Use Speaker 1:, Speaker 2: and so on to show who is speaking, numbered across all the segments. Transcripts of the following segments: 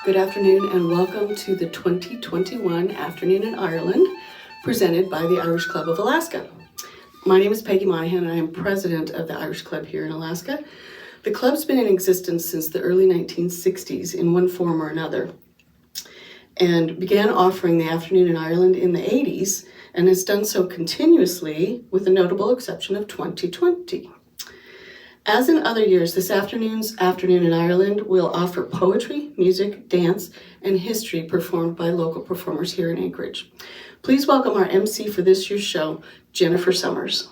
Speaker 1: Good afternoon and welcome to the 2021 Afternoon in Ireland, presented by the Irish Club of Alaska. My name is Peggy Monahan and I am president of the Irish Club here in Alaska. The club's been in existence since the early 1960s in one form or another, and began offering the Afternoon in Ireland in the 80s and has done so continuously with the notable exception of 2020. As in other years, this afternoon's Afternoon in Ireland will offer poetry, music, dance, and history performed by local performers here in Anchorage. Please welcome our MC for this year's show, Jennifer Summers.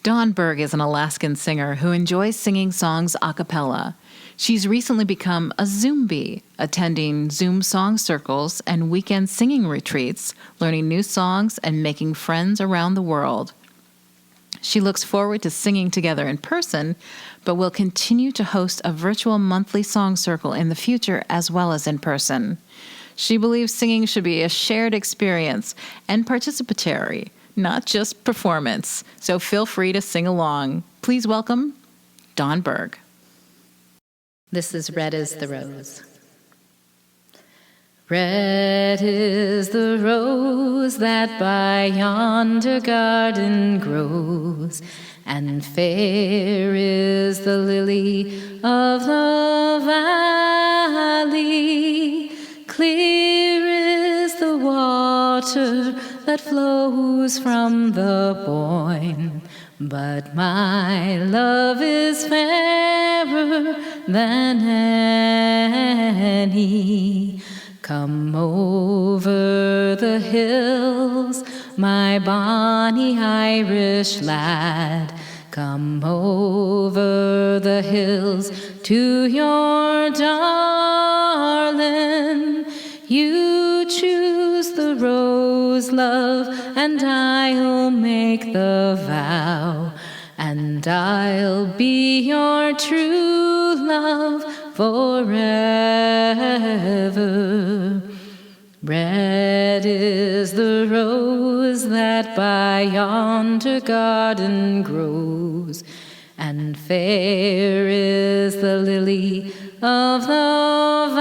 Speaker 2: Dawn Berg is an Alaskan singer who enjoys singing songs a cappella. She's recently become a Zoombie, attending Zoom song circles and weekend singing retreats, learning new songs and making friends around the world. She looks forward to singing together in person, but will continue to host a virtual monthly song circle in the future as well as in person. She believes singing should be a shared experience and participatory, not just performance. So feel free to sing along. Please welcome Dawn Berg.
Speaker 3: This is Red as the Rose. Red is the rose that by yonder garden grows, and fair is the lily of the valley. Clear is the water that flows from the Boyne, but my love is fairer than any. Come over the hills, my bonny Irish lad. Come over the hills to your darling. You choose the rose, love, and I'll make the vow. And I'll be your true love forever. Red is the rose that by yonder garden grows, and fair is the lily of the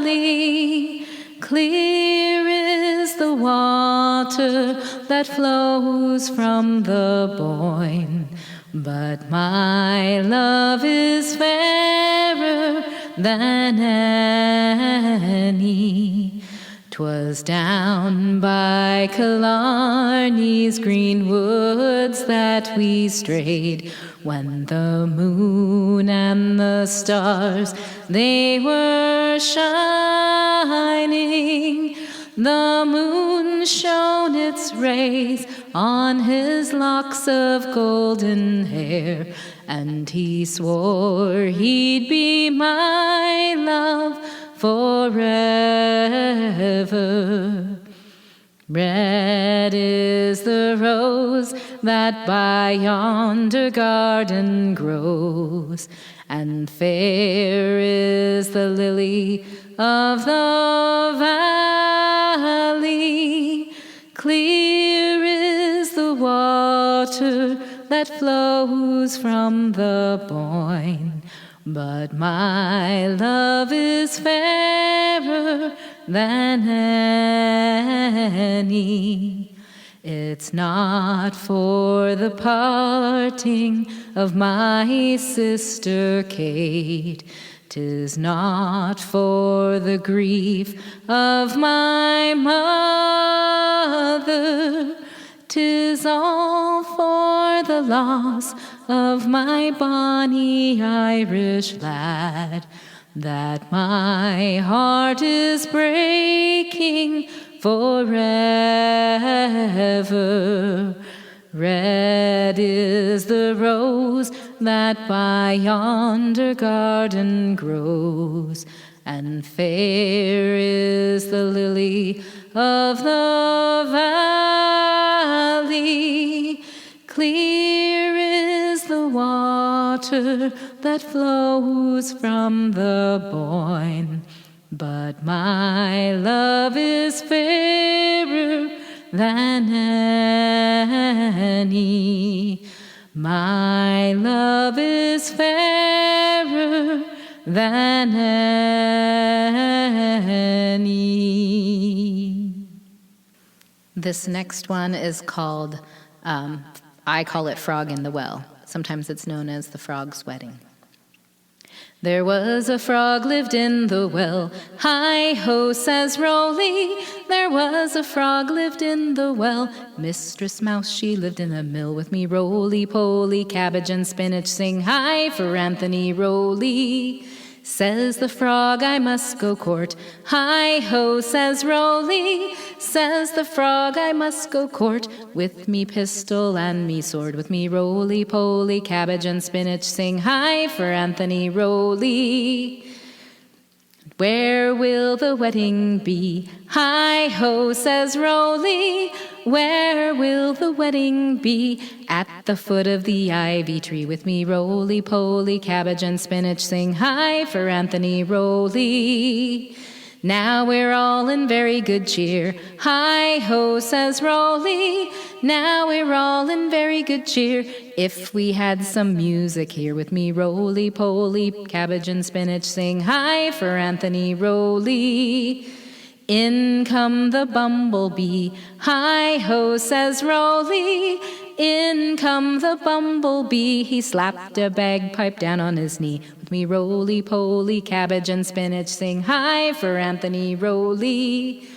Speaker 3: valley. Clear is the water that flows from the Boyne, but my love is fairer than any. 'Twas down by Killarney's green woods that we strayed, when the moon and the stars, they were shining. The moon shone its rays on his locks of golden hair, and he swore he'd be my love forever. Red is the rose that by yonder garden grows, and fair is the lily of the valley. Clear is the water that flows from the Boyne, but my love is fairer than any. It's not for the parting of my sister Kate, 'tis not for the grief of my mother, 'tis all for the loss of my bonny Irish lad, that my heart is breaking forever. Red is the rose that by yonder garden grows, and fair is the lily of the valley. Clear is the water that flows from the Boyne, but my love is fairer than any. My love is fairer than any. This next one is called, I call it Frog in the Well. Sometimes it's known as the Frog's Wedding. There was a frog lived in the well. Hi-ho, says Rolly. There was a frog lived in the well. Mistress Mouse, she lived in a mill with me. Roly-poly, cabbage and spinach. Sing hi for Anthony Rolly. Says the frog, I must go court. Hi-ho, says Rolly. Says the frog, I must go court. With me pistol and me sword. With me roly-poly, cabbage and spinach. Sing hi for Anthony Rolly. Where will the wedding be? Hi-ho, says Rolly. Where will the wedding be? At the foot of the ivy tree. With me roly-poly, cabbage and spinach. Sing hi for Anthony Rolly. Now we're all in very good cheer. Hi-ho, says Rolly. Now we're all in very good cheer. If we had some music here. With me roly-poly, cabbage and spinach. Sing hi for Anthony Rolly. In come the bumblebee. Hi-ho, says Rolly. In come the bumblebee. He slapped a bagpipe down on his knee. With me roly-poly, cabbage and spinach. Sing hi for Anthony Rolly.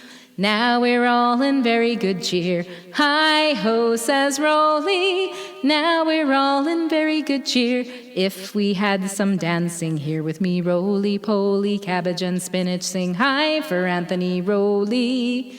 Speaker 3: Now we're all in very good cheer. Hi-ho, says Rolly. Now we're all in very good cheer. If we had some dancing here. With me roly-poly, cabbage and spinach. Sing hi for Anthony Rolly.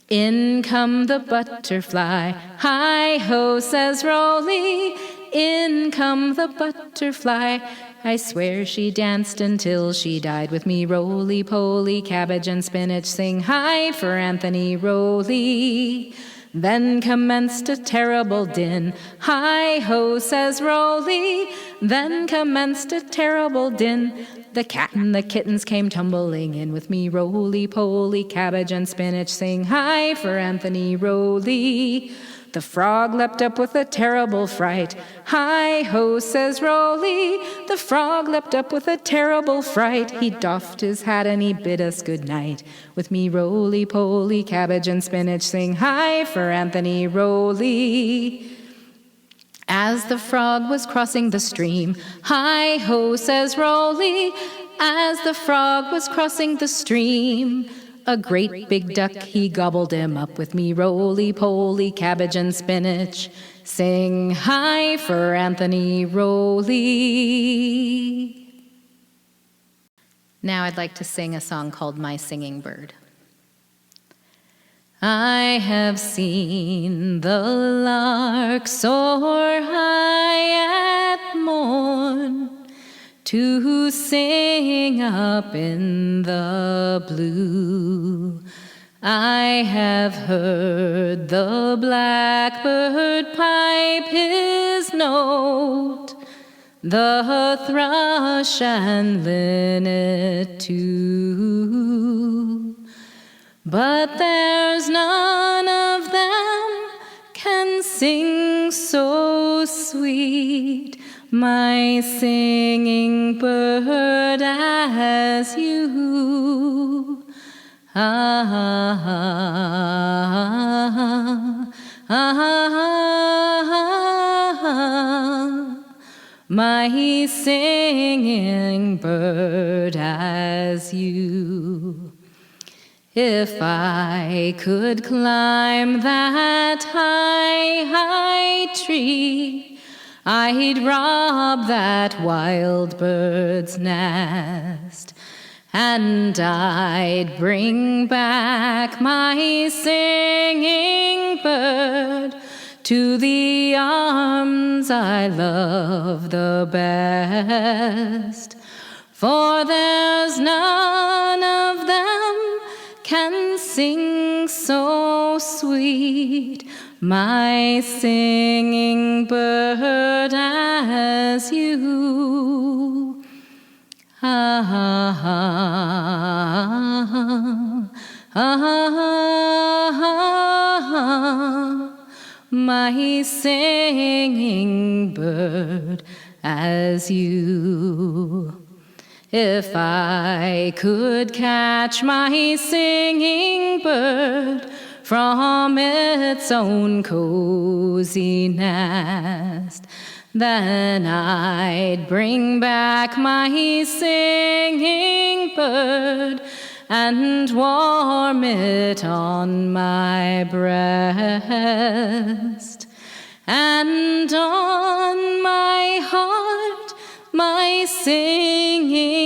Speaker 3: In come the butterfly. Hi-ho, says Rolly. In come the butterfly. I swear she danced until she died. With me roly-poly, cabbage and spinach. Sing hi for Anthony Rolly. Then commenced a terrible din. Hi-ho, says Rolly. Then commenced a terrible din. The cat and the kittens came tumbling in. With me roly-poly, cabbage and spinach. Sing hi for Anthony Rolly. The frog leapt up with a terrible fright. Hi-ho, says Rolly. The frog leapt up with a terrible fright. He doffed his hat and he bid us good night. With me roly-poly, cabbage and spinach. Sing hi for Anthony Rolly. As the frog was crossing the stream. Hi-ho, says Rolly. As the frog was crossing the stream. A great big duck, he gobbled him up. With me roly-poly, cabbage and spinach. Sing hi for Anthony Rolly. Now I'd like to sing a song called My Singing Bird. I have seen the lark soar high at morn, to sing up in the blue. I have heard the blackbird pipe his note, the thrush and linnet too. But there's none of them can sing so sweet, my singing bird, as you. Ah, ah, ah, ah, my singing bird, as you. If I could climb that high, high tree, I'd rob that wild bird's nest, and I'd bring back my singing bird to the arms I love the best. For there's none of them can sing so sweet, my singing bird, as you. Ah, ah, ah, ah, ah, my singing bird, as you. If I could catch my singing bird from its own cozy nest, then I'd bring back my singing bird and warm it on my breast. And on my heart, my singing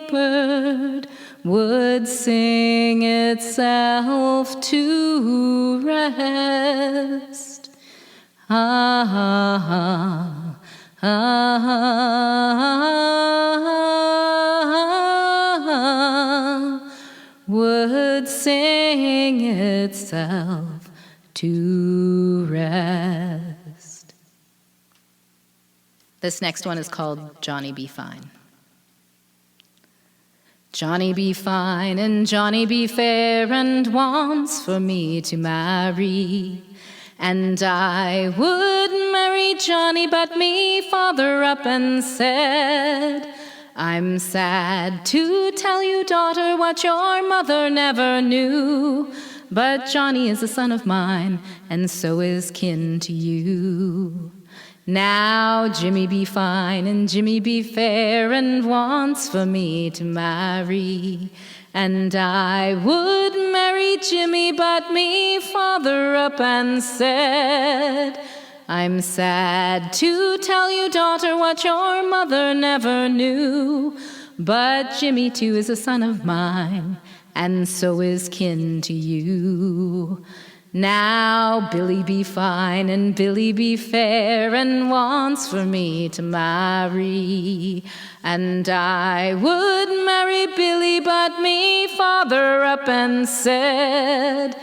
Speaker 3: bird would sing itself to rest. Ah, ah, ah, ah, would sing itself to rest. This next one is called Johnny Be Fine. Johnny be fine and Johnny be fair and wants for me to marry. And I would marry Johnny, but me father up and said, I'm sad to tell you, daughter, what your mother never knew. But Johnny is a son of mine, and so is kin to you. Now Jimmy be fine and Jimmy be fair and wants for me to marry. And I would marry Jimmy, but me father up and said, I'm sad to tell you, daughter, what your mother never knew. But Jimmy too is a son of mine, and so is kin to you. Now Billy be fine and Billy be fair and wants for me to marry. And I would marry Billy, but me father up and said,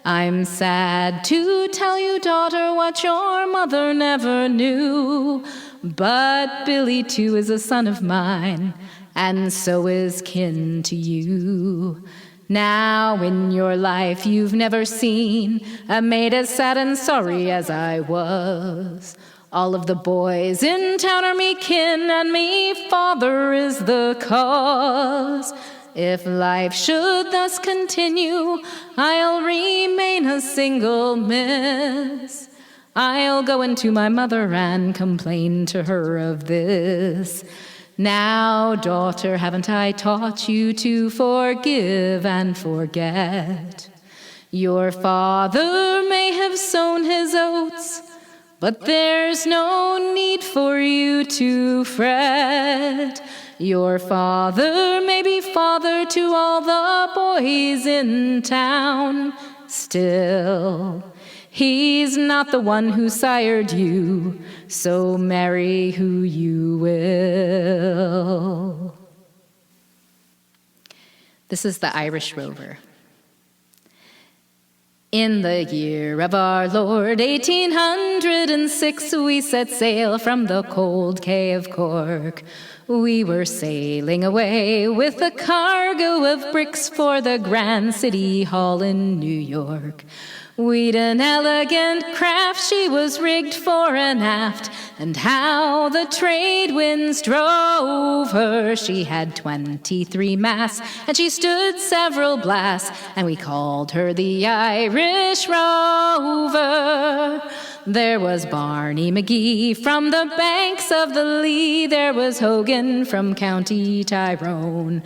Speaker 3: I'm sad to tell you, daughter, what your mother never knew. But Billy too is a son of mine, and so is kin to you. Now in your life you've never seen a maid as sad and sorry as I was. All of the boys in town are me kin, and me father is the cause. If life should thus continue, I'll remain a single miss. I'll go into my mother and complain to her of this. Now, daughter, haven't I taught you to forgive and forget? Your father may have sown his oats, but there's no need for you to fret. Your father may be father to all the boys in town. Still, he's not the one who sired you, so marry who you will. This is the Irish Rover. In the year of our Lord 1806, we set sail from the cold Cay of Cork. We were sailing away with a cargo of bricks for the Grand City Hall in New York. We'd an elegant craft, she was rigged fore and aft, and how the trade winds drove her. She had 23 masts, and she stood several blasts, and we called her the Irish Rover. There was Barney McGee from the banks of the Lee, there was Hogan from County Tyrone.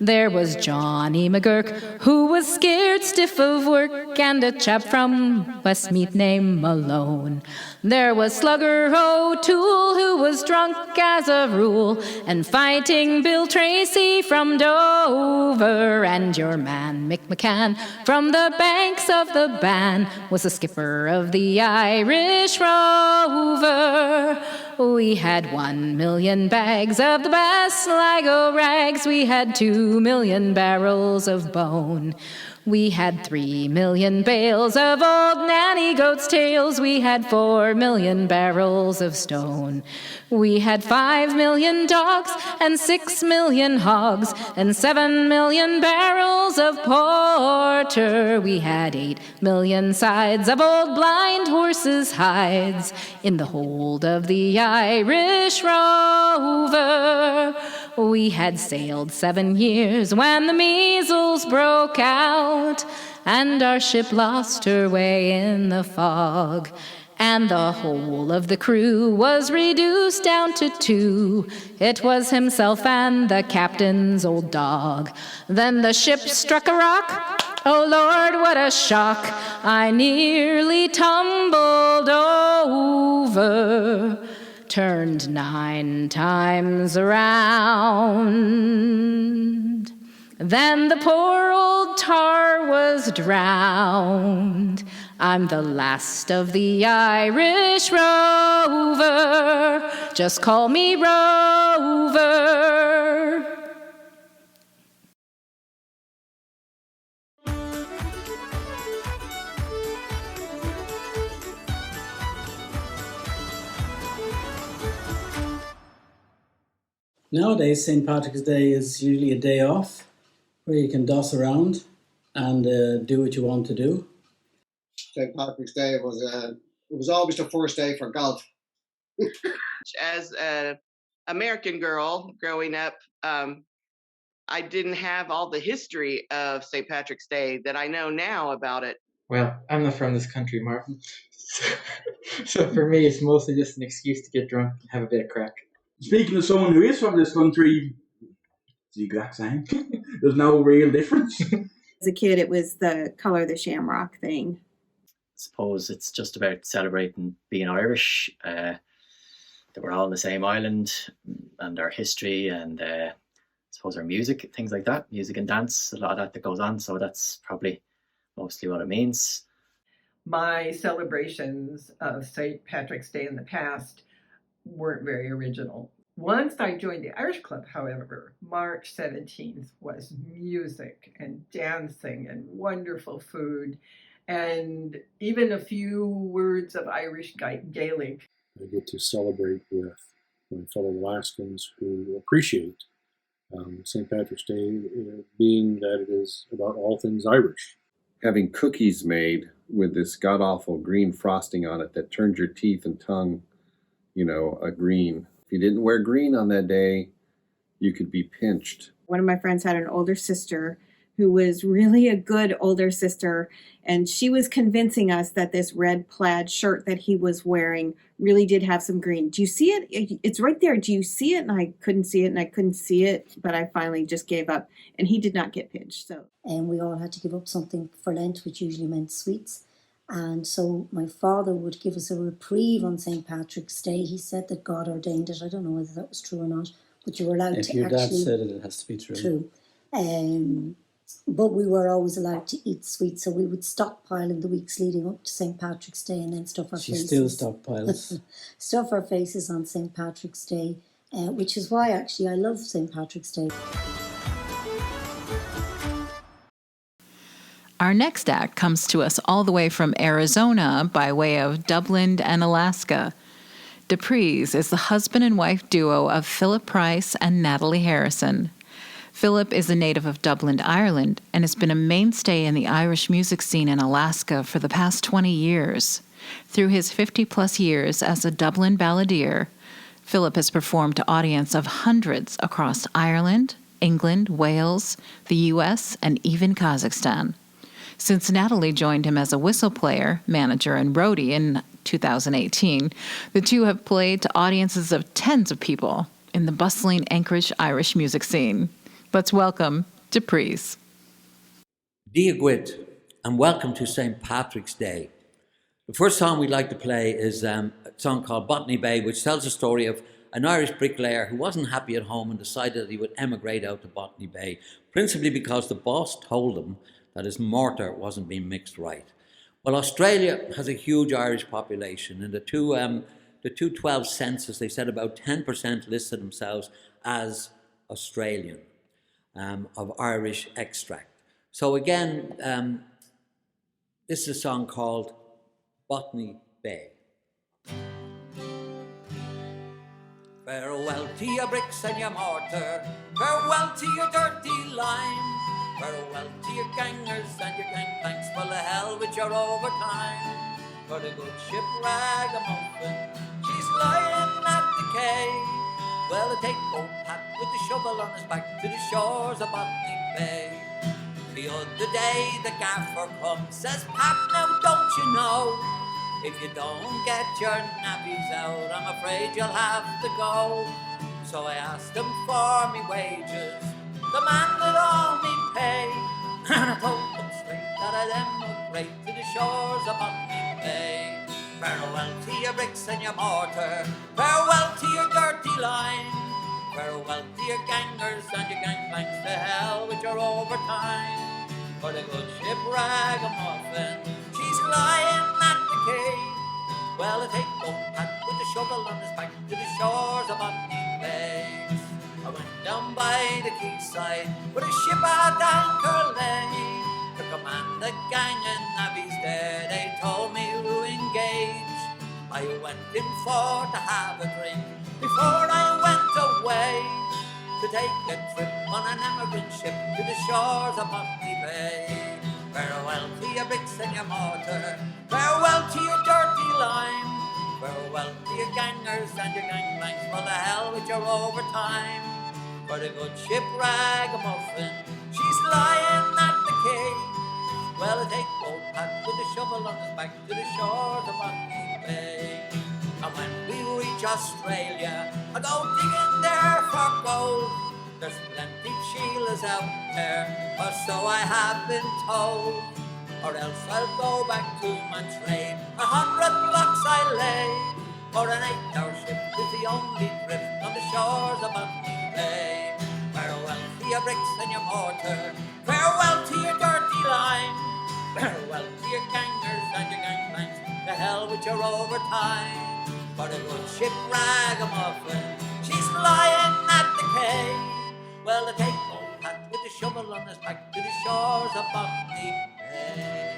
Speaker 3: There was Johnny McGurk, who was scared stiff of work, and a chap from Westmeath named Malone. There was Slugger O'Toole, who was drunk as a rule, and Fighting Bill Tracy from Dover. And your man Mick McCann from the banks of the Bann was the skipper of the Irish Rover. We had 1 million bags of the best Sligo rags. We had 2 million barrels of bone. We had 3 million bales of old nanny goats' tails. We had 4 million barrels of stone. We had 5 million dogs and 6 million hogs and 7 million barrels of porter. We had 8 million sides of old blind horses' hides in the hold of the Irish Rover. We had sailed 7 years when the measles broke out, and our ship lost her way in the fog. And the whole of the crew was reduced down to 2. It was himself and the captain's old dog. Then the ship struck a rock. Oh Lord, what a shock. I nearly tumbled over, turned 9 times around. Then the poor old tar was drowned. I'm the last of the Irish Rover. Just call me Rover.
Speaker 4: Nowadays, St. Patrick's Day is usually a day off where you can doss around and do what you want to do.
Speaker 5: St. Patrick's Day was always the first day for golf.
Speaker 6: As an American girl growing up, I didn't have all the history of St. Patrick's Day that I know now about it.
Speaker 7: Well, I'm not from this country, Martin. So for me, it's mostly just an excuse to get drunk and have a bit of crack.
Speaker 8: Speaking of someone who is from this country, it's the exact same. There's no real difference.
Speaker 9: As a kid, it was the Colour of the Shamrock thing.
Speaker 10: I suppose it's just about celebrating being Irish, that we're all on the same island, and our history, and I suppose our music, things like that, music and dance, a lot of that goes on. So that's probably mostly what it means.
Speaker 11: My celebrations of St. Patrick's Day in the past weren't very original. Once I joined the Irish Club, however, March 17th was music and dancing and wonderful food and even a few words of Irish Gaelic.
Speaker 12: I get to celebrate with my fellow Alaskans who appreciate St. Patrick's Day, being that it is about all things Irish.
Speaker 13: Having cookies made with this god-awful green frosting on it that turns your teeth and tongue, a green. If you didn't wear green on that day, you could be pinched.
Speaker 9: One of my friends had an older sister who was really a good older sister, and she was convincing us that this red plaid shirt that he was wearing really did have some green. Do you see it? It's right there. Do you see it? And I couldn't see it, and I couldn't see it, but I finally just gave up, and he did not get pinched.
Speaker 14: And we all had to give up something for Lent, which usually meant sweets. And so my father would give us a reprieve on St. Patrick's Day. He said that God ordained it. I don't know whether that was true or not, but you were allowed to actually...
Speaker 4: If your dad said it, it has to be true.
Speaker 14: True. But we were always allowed to eat sweets, so we would stockpile in the weeks leading up to St. Patrick's Day and then stuff our faces.
Speaker 4: She still stockpiles.
Speaker 14: Stuff our faces on St. Patrick's Day, which is why actually I love St. Patrick's Day.
Speaker 2: Our next act comes to us all the way from Arizona by way of Dublin and Alaska. Dupree's is the husband and wife duo of Philip Price and Natalie Harrison. Philip is a native of Dublin, Ireland, and has been a mainstay in the Irish music scene in Alaska for the past 20 years. Through his 50-plus years as a Dublin balladeer, Philip has performed to audiences of hundreds across Ireland, England, Wales, the U.S., and even Kazakhstan. Since Natalie joined him as a whistle player, manager, and roadie in 2018, the two have played to audiences of tens of people in the bustling Anchorage Irish music scene. Let's welcome Dupree's.
Speaker 15: Diagwit, and welcome to St. Patrick's Day. The first song we'd like to play is a song called Botany Bay, which tells the story of an Irish bricklayer who wasn't happy at home and decided that he would emigrate out to Botany Bay, principally because the boss told him that his mortar wasn't being mixed right. Well, Australia has a huge Irish population. In the 2012 census, they said about 10% listed themselves as Australian, of Irish extract. So again, this is a song called Botany Bay. Farewell to your bricks and your mortar, farewell to your dirty lime, farewell to your gangers and your gangplanks, full of hell with your overtime. For the good ship Ragamuffin, she's lying at the quay. Well, I take old Pat with the shovel on his back to the shores of Botany Bay. The other day the gaffer comes, says, Pat, now don't you know, if you don't get your navvies out, I'm afraid you'll have to go. So I asked him for me wages, the man that all me pay, and I told him straight that I'd emigrate to the shores of Botany Bay. Farewell to your bricks and your mortar, farewell to your dirty lime, farewell to your gangers and your gangplanks, to hell with your overtime. For the good ship Ragamuffin, she's lying at the quay. Well, I take old Pat with the shovel on his back to the shores of Botany Bay. I went down by the quayside where the ship at anchor lay. To command the gang and navvies there, they told me to engage. I went in for to have a drink before I went away, to take a trip on an emigrant ship to the shores of Botany Bay. Farewell to your bricks and your mortar, farewell to your dirty lime, farewell to your gangers and your gangplanks, for the hell with your overtime. For the good ship Ragamuffin, she's lying at the quay. Well, I take old Pat with the shovel on his back to the shores of Botany Bay. And when we reach Australia, I go digging there for gold. There's plenty Sheilas out there, or so I have been told. Or else I'll go back to my trade, 100 blocks I lay. For an 8-hour ship is the only trip on the shores of Botany Bay. Farewell to your bricks and your mortar, farewell to your dirty lime, farewell to your gangers and your gangplanks, to hell with your overtime. For the good ship Ragamuffin, she's lying at the quay. Well, I take old Pat with the shovel on his back to the shores of Botany Bay.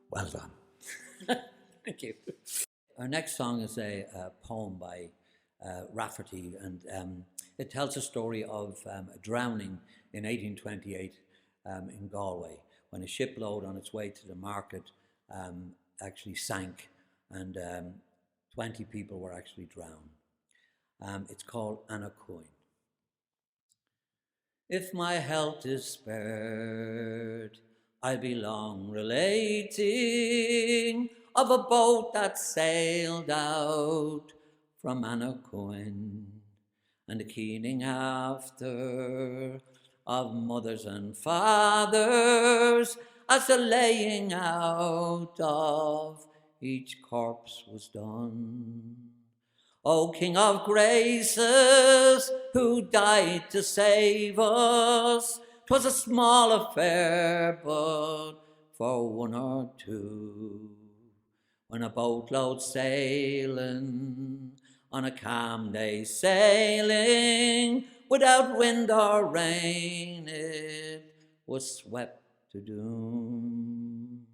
Speaker 15: Well done. Thank you. Our next song is a poem by Rafferty, and it tells a story of a drowning in 1828 in Galway, when a shipload on its way to the market actually sank, and 20 people were actually drowned. It's called Anna Coin. If my health is spared, I'll be long relating of a boat that sailed out from Annacoin, and the keening after of mothers and fathers as the laying out of each corpse was done. O King of Graces, who died to save us, 'Twas a small affair, but for one or two, when a boatload sailing on a calm day sailing, without wind or rain, it was swept to doom.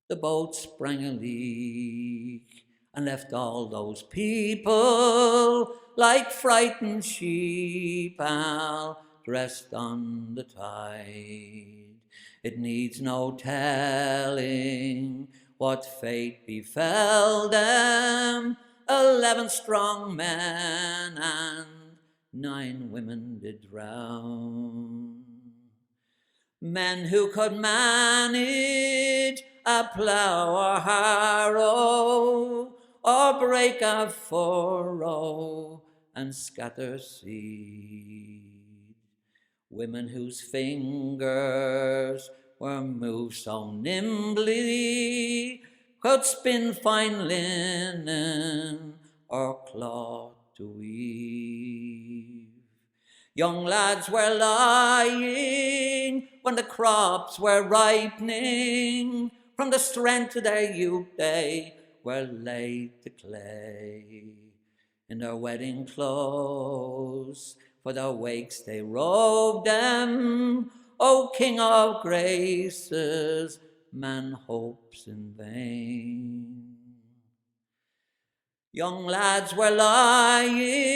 Speaker 15: The boat sprang a leak and left all those people like frightened sheep, all dressed on the tide. It needs no telling what fate befell them. 11 strong men and 9 women did drown. Men who could manage a plough or harrow, or break a furrow and scatter seed. Women whose fingers were moved so nimbly, could spin fine linen or cloth to weave. Young lads were lying when the crops were ripening. From the strength of their youth they were laid to clay. In their wedding clothes for their wakes they robed them. O King of graces, man hopes in vain. Young lads were lying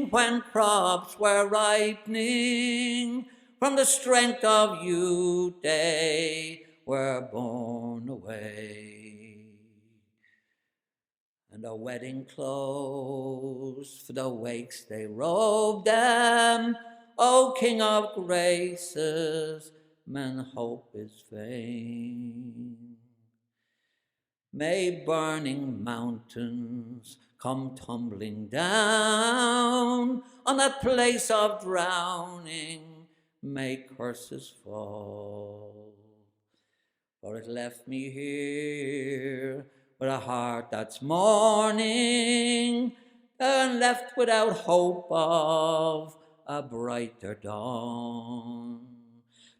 Speaker 15: when crops were ripening. From the strength of youth they were borne away. And their wedding clothes for the wakes they robed them. O King of graces, man hope is vain. May burning mountains come tumbling down on that place of drowning, may curses fall. For it left me here with a heart that's mourning, and left without hope of a brighter dawn.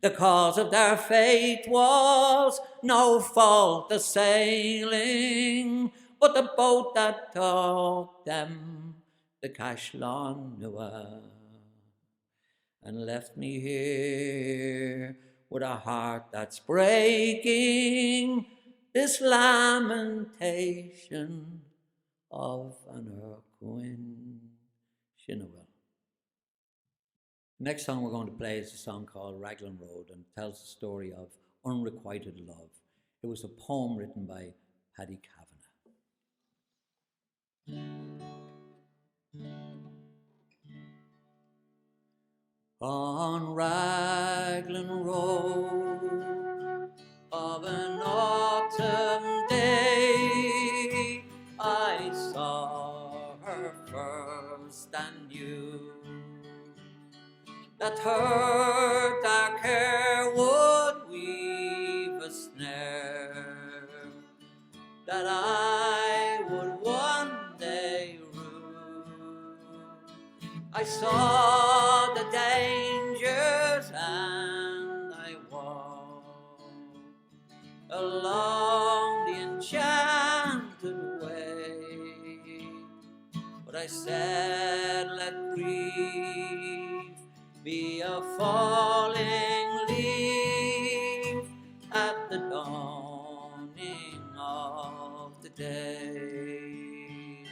Speaker 15: The cause of their fate was no fault the sailing, but the boat that took them, the Cashlon Nua, and left me here with a heart that's breaking, this lamentation of an Urquin Shinawell. The next song we're going to play is a song called Raglan Road, and tells the story of unrequited love. It was a poem written by Paddy Kavanagh. On Raglan Road of an autumn day, I saw her first and knew that her dark hair would weave a snare that I would one day rue. I saw the dangers and I walked along the enchanted way, but I said, let grief be a falling leaf at the dawning of the day.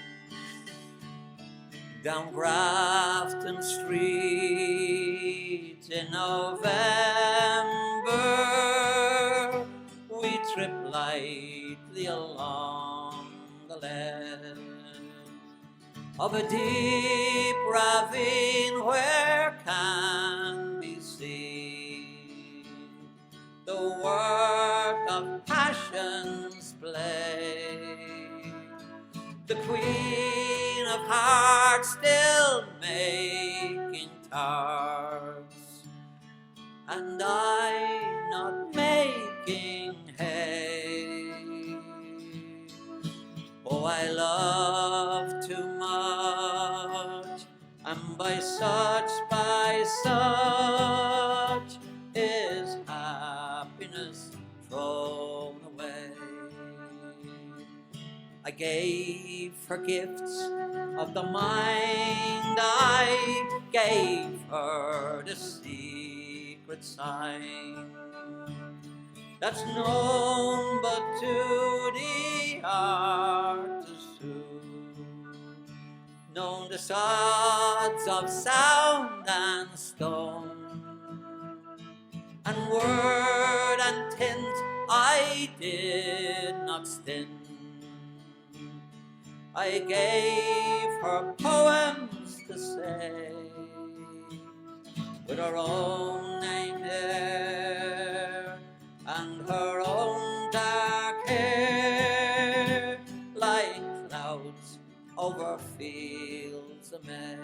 Speaker 15: Down Grafton Street in November, we tripped lightly along the lane of a deep ravine where can be seen the work of passion's play. The Queen of Hearts still making tarts, and I not making hay. Oh, I love too much, and by such I gave her gifts of the mind. I gave her the secret sign that's known but to the heart to soothe, known the sods of sound and stone, and word and tint I did not stint. I gave her poems to say, with her own name there, and her own dark hair, like clouds over fields of May.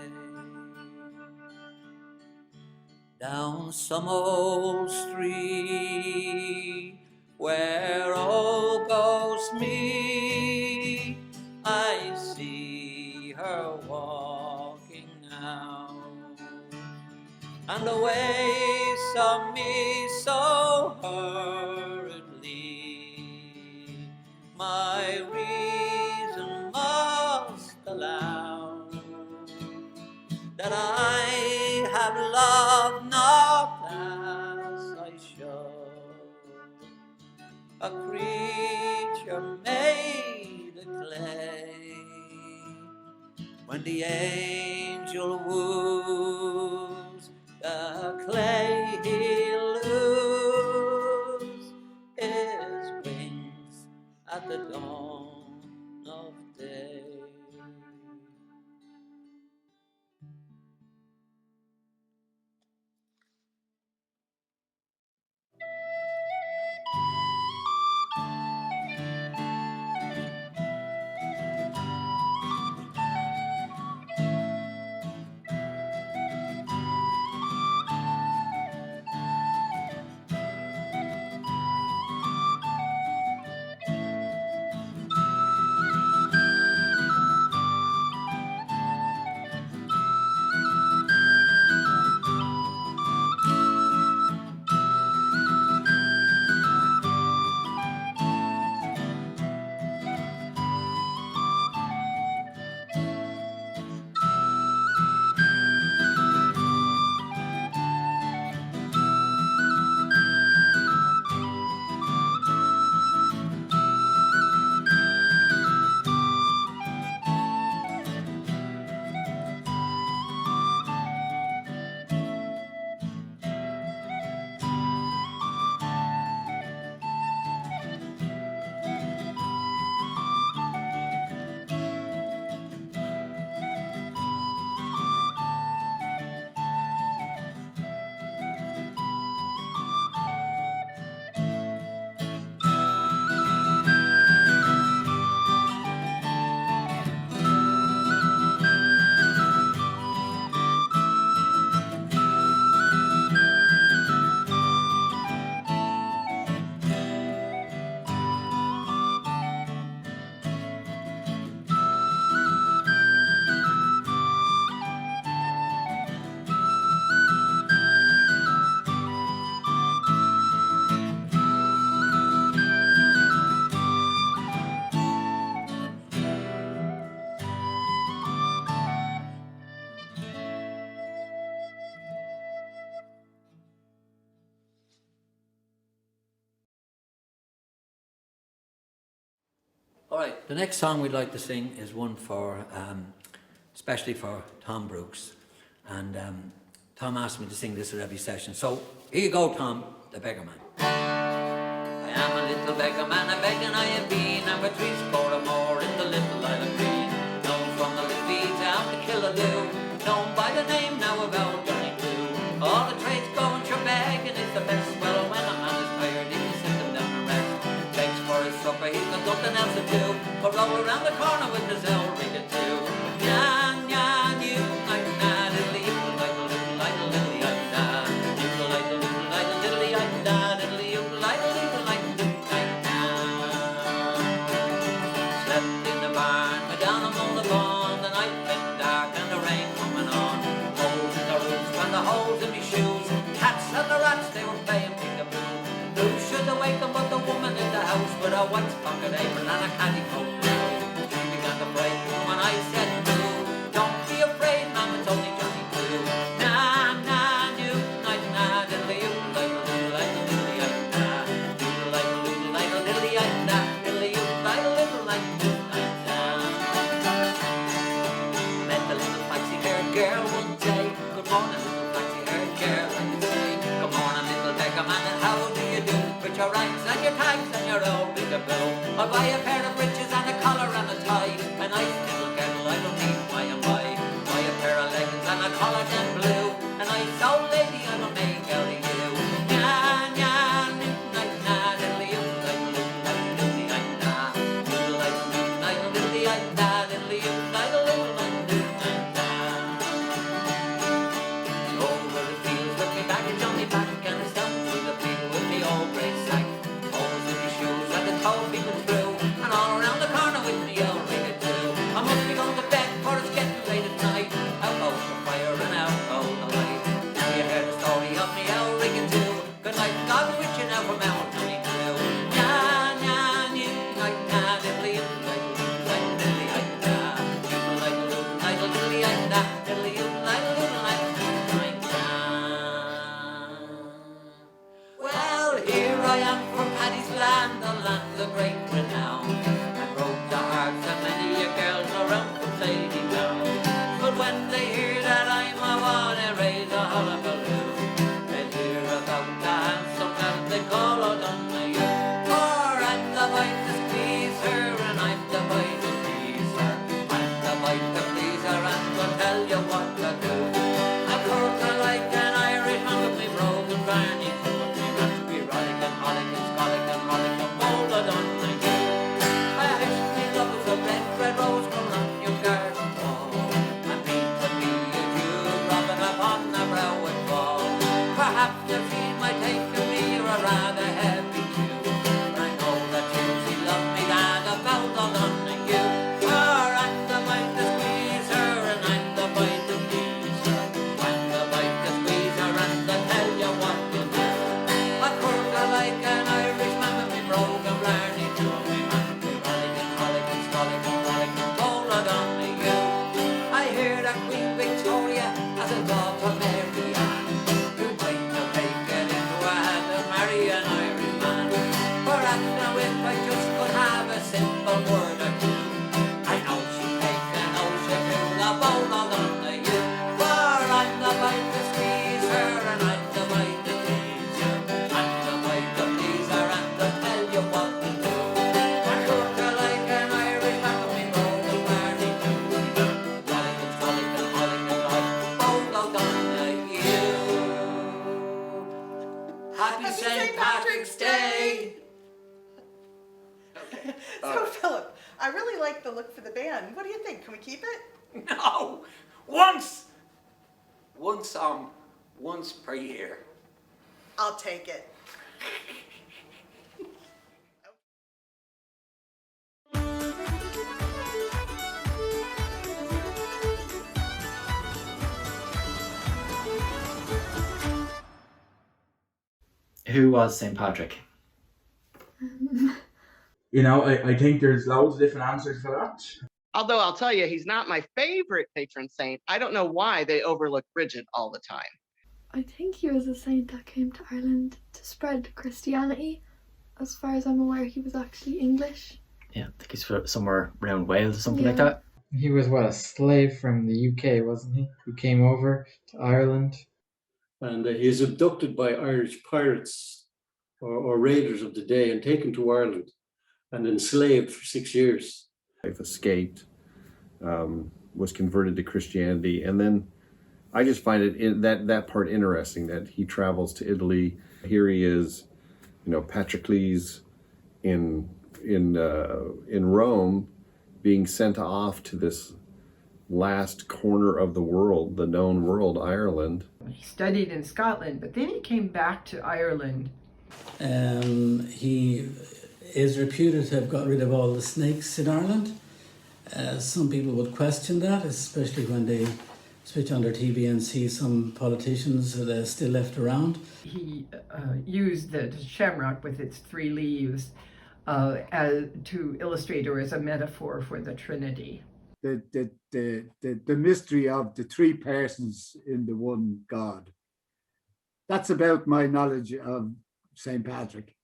Speaker 15: Down some old street where all goes me, I see her walking now, and the ways of me so hurriedly my reason must allow that I have loved not as I should, a creature made of clay. When the angel woos, the clay he'll lose his wings at the dawn of day. All right, the next song we'd like to sing is one for, especially for Tom Brooks. And Tom asked me to sing this at every session. So here you go, Tom, the beggar man. I am a little beggar man, a begging I have been, and for 3 or more in the little island green. Known from the Liffey down to Killaloo, known by the name now of old Johnny Blue. All the trades go and your begging is the best. Well, when a man is tired, he can sit him down and rest. Begs for his supper, he's got nothing else to do but roll around the corner with his old ring or two. Yan, yan, you, like that, diddly, you, like a little, like a lily, like that. You, like a little, like a lily, like that, diddly, you, like a little, like a little, like that. Slept in the barn, but down among the barn, the night went dark and the rain coming on. Holes in the roof and the holes in my shoes. Cats and the rats, they were playing peek-a-boo. Who should awaken but the woman in the house with a white pocket apron and a candy coat. Over the fields with me back and Johnny back and I stump through the field with me old grey sack. Holes in me shoes and the toe peeping through, and all around the corner with me old ring it too. I must be going to bed for it's getting late at night. Out goes the fire and out goes the light. Now you heard the story of me old ring it too. Good night, God be with you now from Mount 92. Nah, nah, new night, nah, diddly, diddly, diddly, diddly, nah. Diddly, diddly, diddly, diddly, nah. Diddly, diddly, diddly, well, here I am from Paddy's land, the land of great renown. I broke the hearts of many a girl around from Lady Down. But when they hear that I'm a one, they raise a hullabaloo. They hear about the handsome lad they call O'Donoghue. For I'm the boy to please her, and I'm the boy to please her. I'm the boy to please her, and will tell you what to do. I court her like an Irishman with me brogue and barney too. Perhaps your feet might take to me, you're a rather heavy Jew. I know that you love me, and about O'Donoghue. For I'm the boy to squeeze her, and I'm the boy to please her. I'm the boy to squeeze her, and to tell you what to do. I court her like an Irishman with me brogue and blarney to me man. We rollickin', rollickin', scollickin', rollickin', old O'Donoghue. I hear that Queen Victoria has a daughter Mary Ann. If I just could have a simple word or two, I know she'd take an ocean to the bowl of O'Donoghue. For I'm the boy to squeeze her, and I'm the boy to tease her. I'm the boy to please her, and to tell you what to do. I cook her like an Irishman with me brogue and barney too. Rollickin', scollickin', rollickin', rollickin', bowl of O'Donoghue. Happy St. Patrick's Day!
Speaker 16: So, Philip, I really like the look for the band. What do you think? Can we keep it?
Speaker 15: No! Once! One song, once per year.
Speaker 16: I'll take it.
Speaker 10: Who was St. Patrick?
Speaker 8: You know, I think there's loads of different answers for that.
Speaker 6: Although I'll tell you, he's not my favorite patron saint. I don't know why they overlook Bridget all the time.
Speaker 17: I think he was a saint that came to Ireland to spread Christianity. As far as I'm aware, he was actually English.
Speaker 10: Yeah, I think he's from somewhere around Wales or something like that.
Speaker 7: He was, what, a slave from the UK, wasn't he? Who came over to Ireland.
Speaker 18: And he is abducted by Irish pirates or raiders of the day and taken to Ireland and enslaved for 6 years.
Speaker 13: Life escaped, was converted to Christianity, and then I just find it that part interesting that he travels to Italy. Here he is, Patroclus in Rome, being sent off to this last corner of the world, the known world, Ireland.
Speaker 11: He studied in Scotland, but then he came back to Ireland.
Speaker 4: He is reputed to have got rid of all the snakes in Ireland. Some people would question that, especially when they switch on their TV and see some politicians that are still left around.
Speaker 11: He used the shamrock with its 3 leaves to illustrate or as a metaphor for the Trinity.
Speaker 19: The mystery of the 3 persons in the one God. That's about my knowledge of St. Patrick.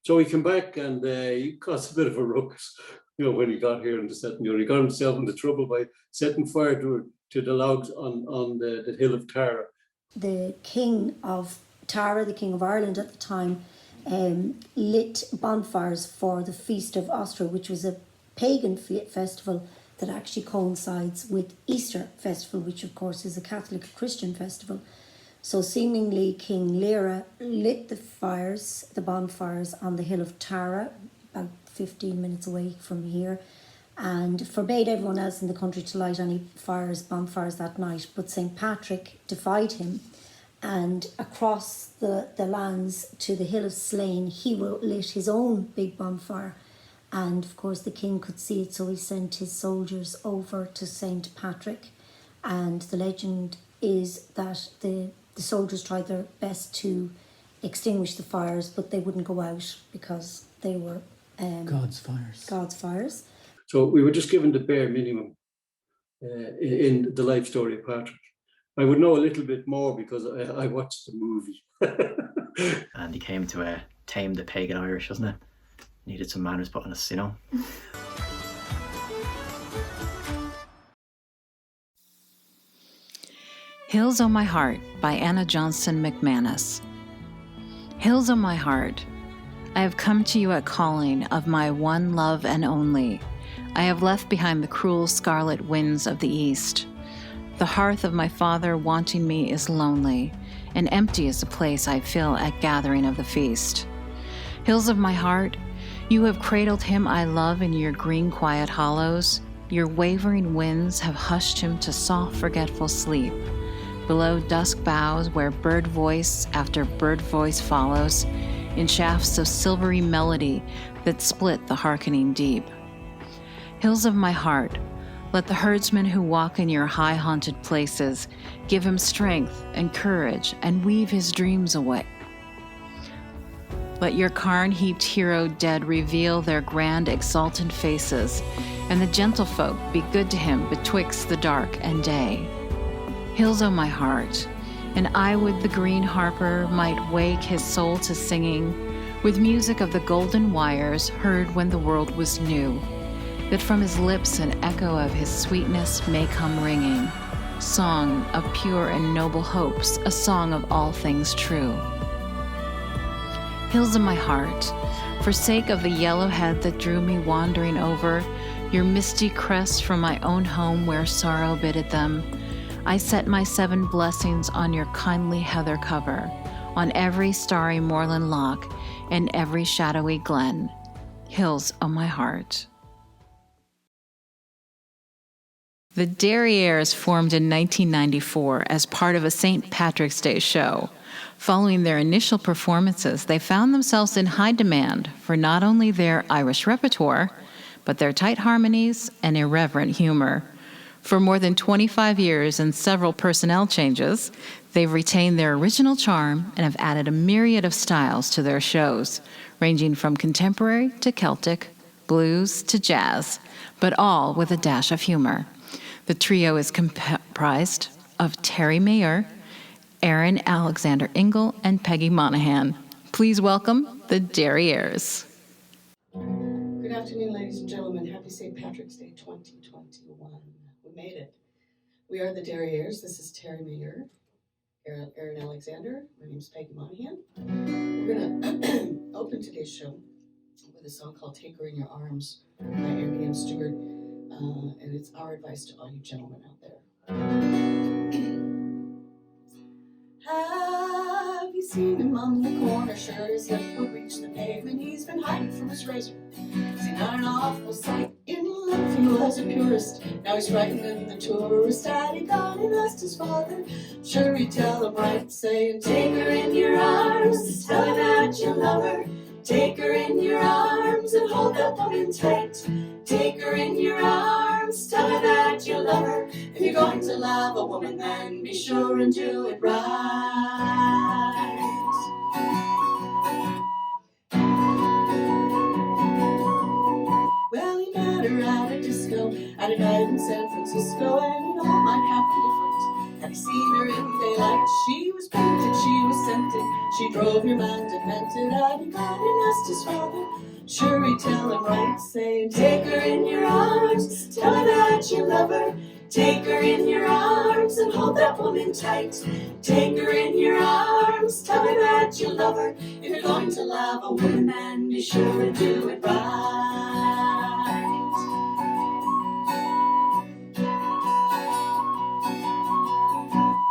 Speaker 18: So he came back and he caused a bit of a ruckus, when he got here and he got himself into trouble by setting fire to the logs on the hill of Tara.
Speaker 14: The king of Tara, the king of Ireland at the time, lit bonfires for the Feast of Ostra, which was a pagan festival that actually coincides with Easter festival, which of course is a Catholic Christian festival. So seemingly King Lear lit the bonfires on the hill of Tara, about 15 minutes away from here, and forbade everyone else in the country to light any bonfires that night. But St. Patrick defied him, and across the lands to the Hill of Slane, he lit his own big bonfire. And of course the king could see it, so he sent his soldiers over to St. Patrick. And the legend is that the soldiers tried their best to extinguish the fires, but they wouldn't go out because they were
Speaker 4: God's fires.
Speaker 14: God's fires.
Speaker 18: So we were just given the bare minimum in the life story of Patrick. I would know a little bit more because I watched the movie.
Speaker 10: And he came to tame the pagan Irish, wasn't it? Needed some manners put on us, you know.
Speaker 2: Hills O' My Heart by Anna Johnston McManus. Hills O' My Heart, I have come to you at calling of my one love and only. I have left behind the cruel scarlet winds of the east. The hearth of my father wanting me is lonely, and empty is the place I fill at gathering of the feast. Hills of my heart, you have cradled him I love in your green quiet hollows. Your wavering winds have hushed him to soft forgetful sleep. Below dusk boughs where bird voice after bird voice follows, in shafts of silvery melody that split the hearkening deep. Hills of my heart, let the herdsmen who walk in your high haunted places give him strength and courage and weave his dreams away. Let your cairn-heaped hero dead reveal their grand exultant faces, and the gentlefolk be good to him betwixt the dark and day. Hills O' my heart, and I would the green harper might wake his soul to singing, with music of the golden wires heard when the world was new, that from his lips an echo of his sweetness may come ringing, song of pure and noble hopes, a song of all things true. Hills of my heart, for sake of the yellow head that drew me wandering over your misty crest from my own home where sorrow bidded them, I set my 7 blessings on your kindly heather cover, on every starry moorland loch and every shadowy glen. Hills O' my heart. The Derrières formed in 1994 as part of a St. Patrick's Day show. Following their initial performances, they found themselves in high demand for not only their Irish repertoire, but their tight harmonies and irreverent humor. For more than 25 years and several personnel changes, they've retained their original charm and have added a myriad of styles to their shows, ranging from contemporary to Celtic, blues to jazz, but all with a dash of humor. The trio is comprised of Terry Mayer, Aaron Alexander Ingle, and Peggy Monahan. Please welcome the Derrières.
Speaker 1: Good afternoon, ladies and gentlemen. Happy St. Patrick's Day 2021. We made it. We are the Derrières. This is Terry Mayer, Aaron Alexander. My name is Peggy Monahan. We're going to open today's show with a song called Take Her in Your Arms by Andy and Stewart. And it's our advice to all you gentlemen out there. Have you seen him on the corner? Sure his lip would reach the pavement. He's been hiding from his razor. Seen not an awful sight. In love he was a purist. Now he's frightening the tourist. Had he gone and asked his father? Sure he'd tell him right, saying, take her in your arms, tell her that you love her. Take her in your arms and hold that woman tight. Take her in your arms, tell her that you love her. If you're going to love a woman, then be sure and do it right. Well, he met her at a disco, at a night in San Francisco, and it all might happen different. Had he seen her in daylight, she was painted, she was scented, she drove him and demented. Had he gone and asked his father? Sure he'd tell him right, saying, take her in your arms, tell her that you love her. Take her in your arms and hold that woman tight. Take her in your arms, tell her that you love her. If you're going to love a woman, then be sure and do it right.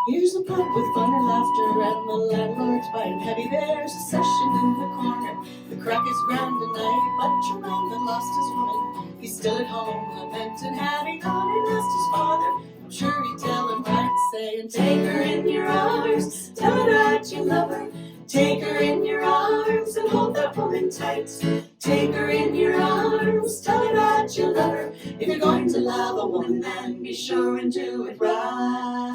Speaker 1: Here's a pub with fun and laughter, and the landlord's biting heavy. There's a session in the corner, the crack is grand and night, but your man that lost his woman, he's still at home, lamenting, having gone and asked his father. I'm sure he'd tell him right, saying, take her in your arms, tell her that you love her. Take her in your arms and hold that woman tight. Take her in your arms, tell her that you love her. If you're going to love a woman, then be sure and do it right.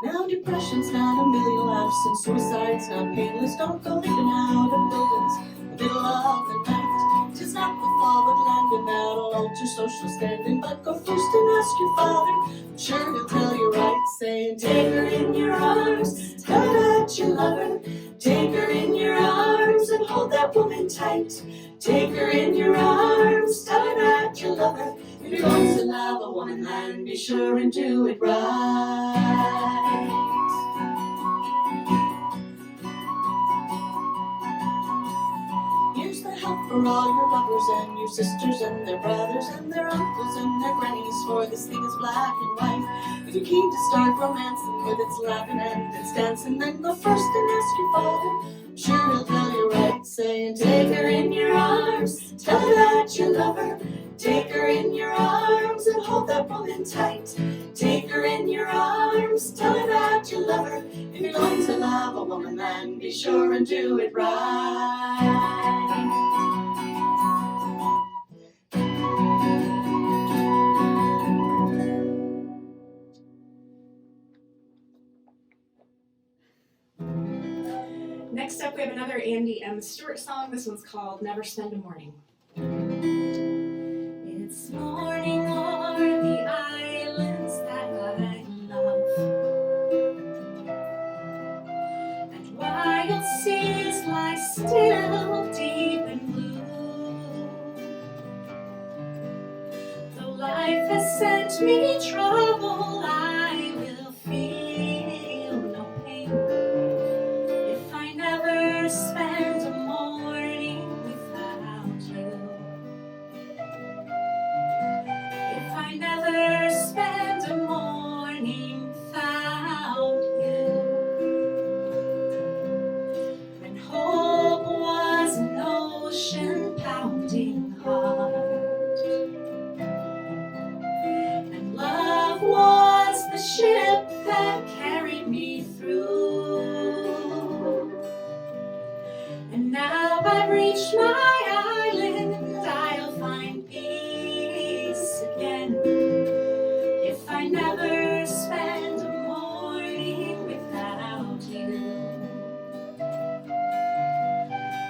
Speaker 1: Now depression's not a million laughs and suicide's not painless. Don't go leaping out of buildings in the middle of the night. 'Tis not the fall but landing out on alter social standing. But go first and ask your father, I'm sure he'll tell you right, saying, take her in your arms, tell her that you love her. Take her in your arms and hold that woman tight. Take her in your arms, tell her that you love her. If you're going to love a woman, then be sure and do it right. Here's the help for all your lovers and your sisters and their brothers and their uncles and their grannies, for this thing is black and white. If you're keen to start romancing with its laughing and its dancing, then go first and ask your father. I'm sure he'll tell you right, saying, take her in your arms, tell her that you love her. Take her in your arms and hold that woman tight. Take her in your arms, tell her that you love her. If you're going to love a woman, then be sure and do it right.
Speaker 20: Next up, we have another Andy M. Stewart song. This one's called Never Spend a Morning. It's morning o'er the islands that I love, and wild seas lie still, deep and blue. Though life has sent me trouble, I will feel no pain if I never spend a morning without you. If I never spend a morning without you. When hope was an ocean pounding heart, and love was the ship that carried me through. And now I've reached my island, I'll find peace again if I never spend a morning without you.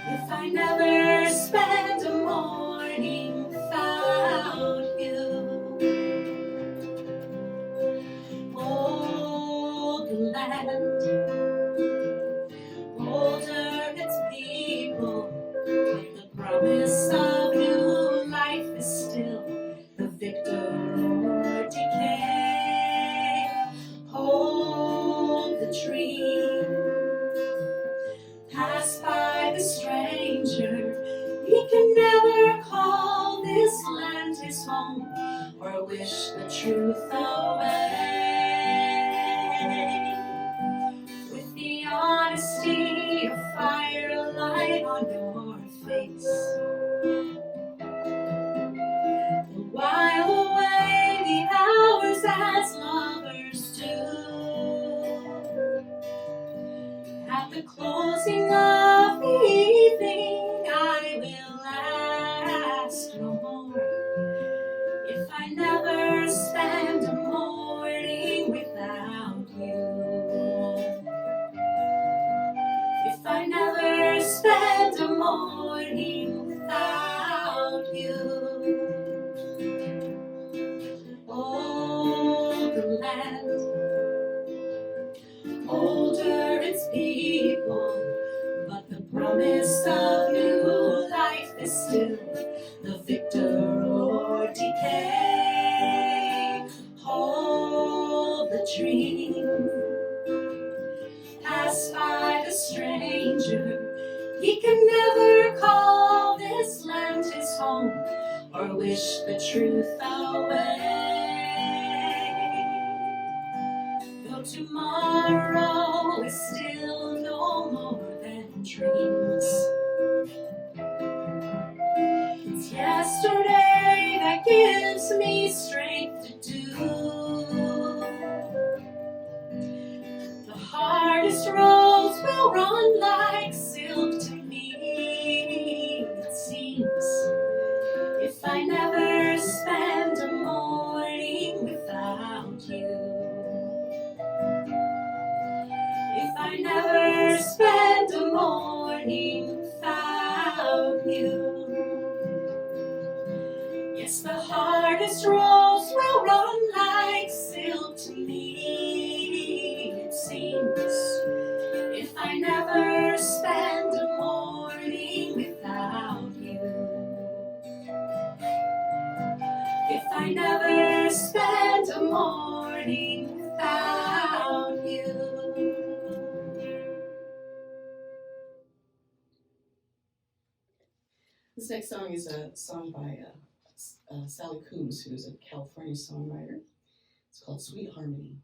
Speaker 20: If I never spend a morning without you. Old land, older its people, but the promise of new life is still the victor or decay. Hold the dream, pass by the stranger. He can never call this land his home or wish the truth away. With the honesty of firelight on your face, you'll while away the hours as lovers do. At the closing of the evening, I will ask no more if I never spend a morning without you. If I never spend a morning without dream. Pass by the stranger, he can never call this land his home or wish the truth away. Though tomorrow is still no more than dreams, it's yesterday that gives me strength to do the hardest roads will run like silk to me. It seems if I never spend a morning without you, if I never spend a morning without you, yes, the hardest roads will run like silk to me. It seems if I never spend a morning without you, if I never spend a morning without you.
Speaker 1: This next song is a song by Sally Coombs, who's a California songwriter. It's called Sweet Harmony.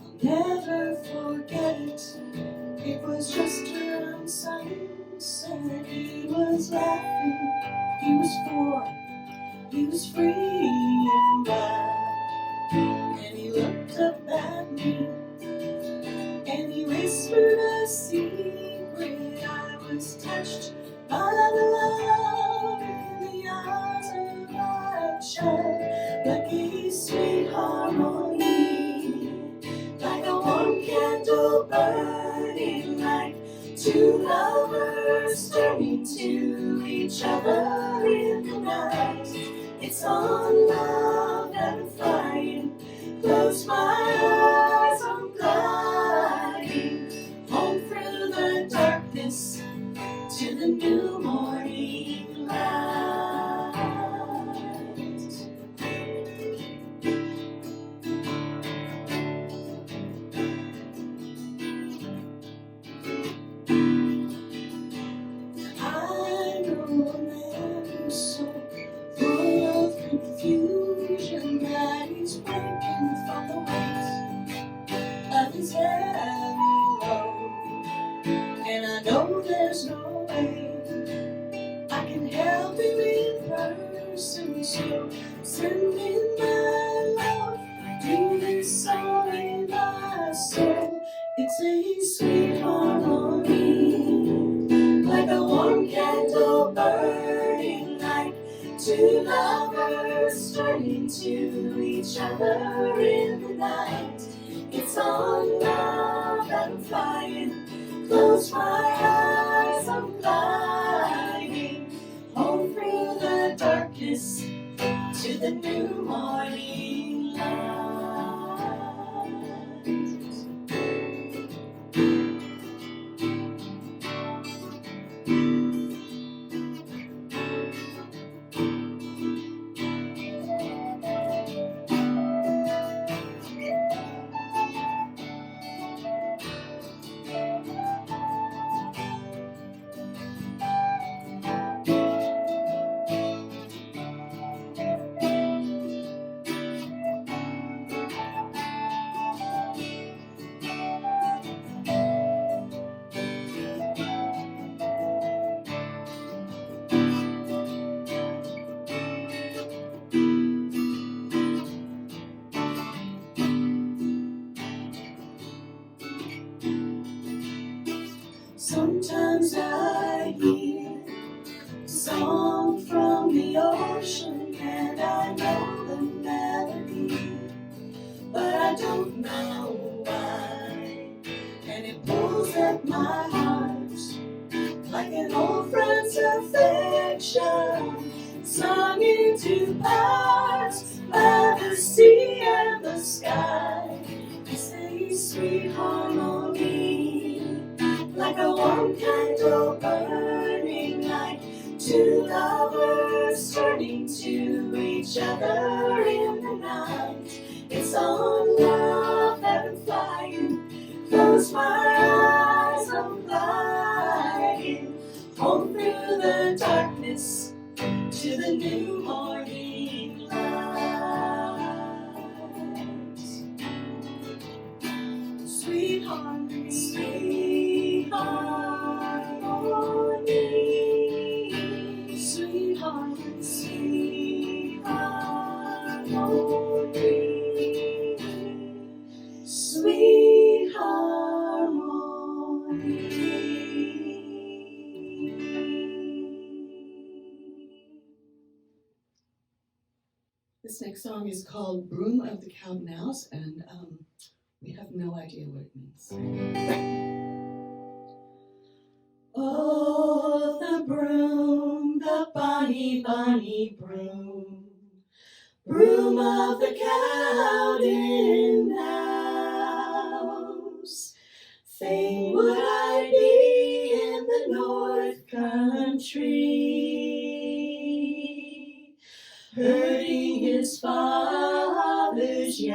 Speaker 1: I'll never forget it. It was just around sunset. He was laughing. He was 4. He was free and wild. And he looked up at me. And he whispered a secret. I was touched by the love in the eyes of my child, like a sweet harmony, like a warm candle burning, like two lovers turning to each other in the night. It's on love that I'm flying. Close my eyes, I'm gliding home through the darkness to the new morning light. I know a man who's so full of confusion that he's breaking from the weight of his heavy load. And I know there's no way I can help him in person, so send me my love, do this song in my soul. It's a sweet harmony, like a warm candle burning, like two lovers turning to each other in the night. It's on love that I'm flying. Close my eyes, I'm gliding home through the darkness to the new morning light. Sometimes I hear a song from the ocean and I know the melody, but I don't know why. And it pulls at my heart like an old friend's affection, sung into parts by the sea and the sky. It's a sweet harmony, like a warm candle burning.
Speaker 20: each other in the night. It's on love that I'm flying. Close my eyes, I'm gliding home through the darkness to the new morning light. Sweet harmony, sweet harmony, sweet harmony, sweet harmony, sweet
Speaker 1: This next song is called Broom of the Cowden House, and we have no idea what it means.
Speaker 20: Oh, the broom, the bonny, bonny broom, broom of the Cowden house. Fain would I be in the north country, herding his father's ewes.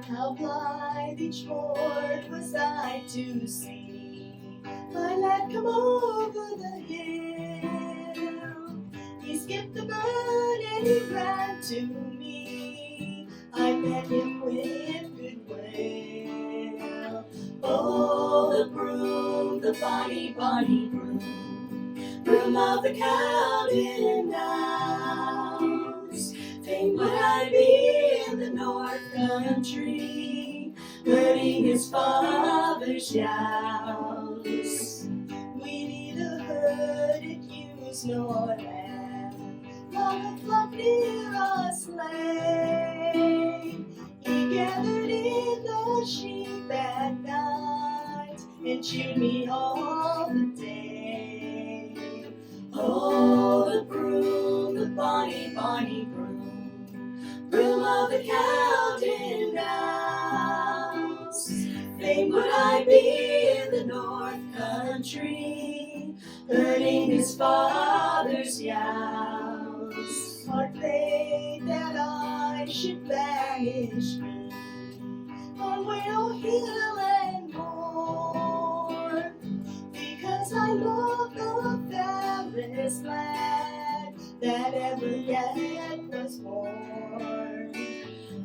Speaker 20: How blithe each morn was I to see my lad come over the hill. He skipped the burn and he ran to me. I met him with goodwill. Oh, the broom, the bonny, bonny broom, broom of the Cowden house. Fain would I be in the north country, herding his father's ewes. We neither herded ewes nor lamb, nor the flock near us lay. He gathered in the sheep at night, and chewed me all the day. Oh, the broom, the bonny, bonny broom, broom of the Cowden house. Fain would I be in the north country, herding his father's ewes. Heart faith that I should banish me on Whale Hill and more, because I love the fairest lad that ever yet was born.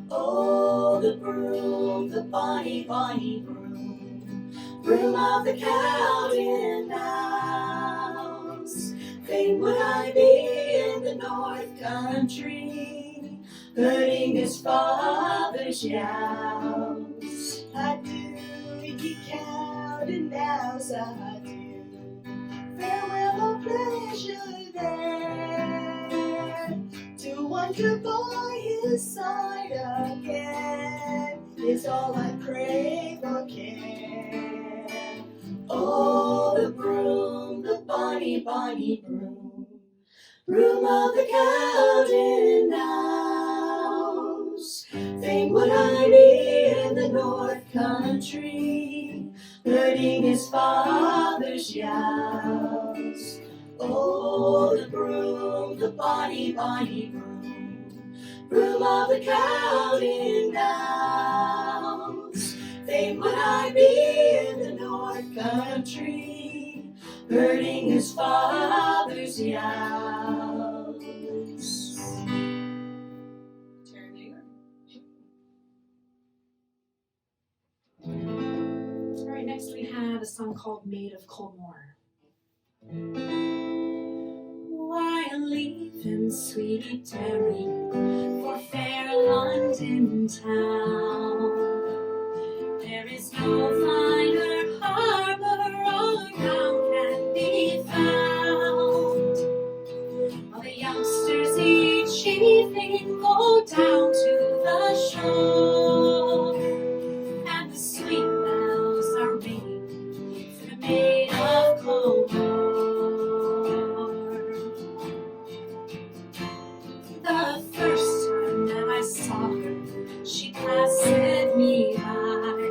Speaker 20: Oh, the broom, the bonny, bonny broom, broom of the Cowden house. Fain would I be in the north country, herding his father's ewes. I do, ye Cowden house, I do. Farewell, oh pleasure there, to wander by his side again is all I crave or care. Oh, the broom, the bonny, bonny broom, broom of the Cowden house. Fain would I be in the north country, herding his father's ewes. Oh, the broom, the bonny, bonny broom, broom of the Cowden house. Fain would I be in the north country, herding his father's ewes.
Speaker 21: All right, next we have a song called Maid of Colmore.
Speaker 20: While leaving sweetie Terry for fair London town, there is no finer harbor or town can be found. While the youngsters each evening go down to the shore, and the sweet bells are ringing for the Maid of Colmore. The first time that I saw her, she passed me by,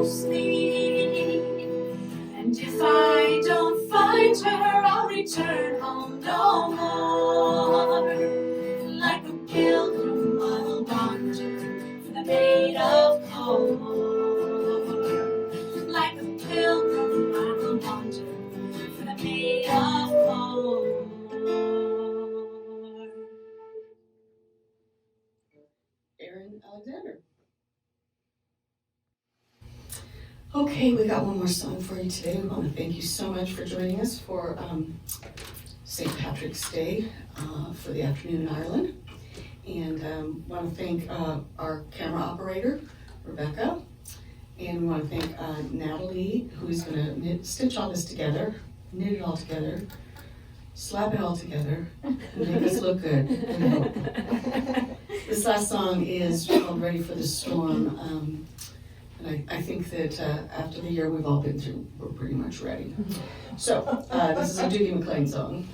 Speaker 20: closely. And if I don't find her, I'll return home no more. Like a pilgrim, I'll wander for the maid of gold. Like a pilgrim, I will wander for the maid of gold.
Speaker 1: Aaron Alexander. Okay, we got one more song for you today. We want to thank you so much for joining us for St. Patrick's Day for the afternoon in Ireland. And want to thank our camera operator, Rebecca. And we want to thank Natalie, who is going to stitch all this together, knit it all together, slap it all together, and make us look good. I hope. This last song is called Ready for the Storm. And I think that after the year we've all been through, we're pretty much ready. So this is a Doogie McLean song.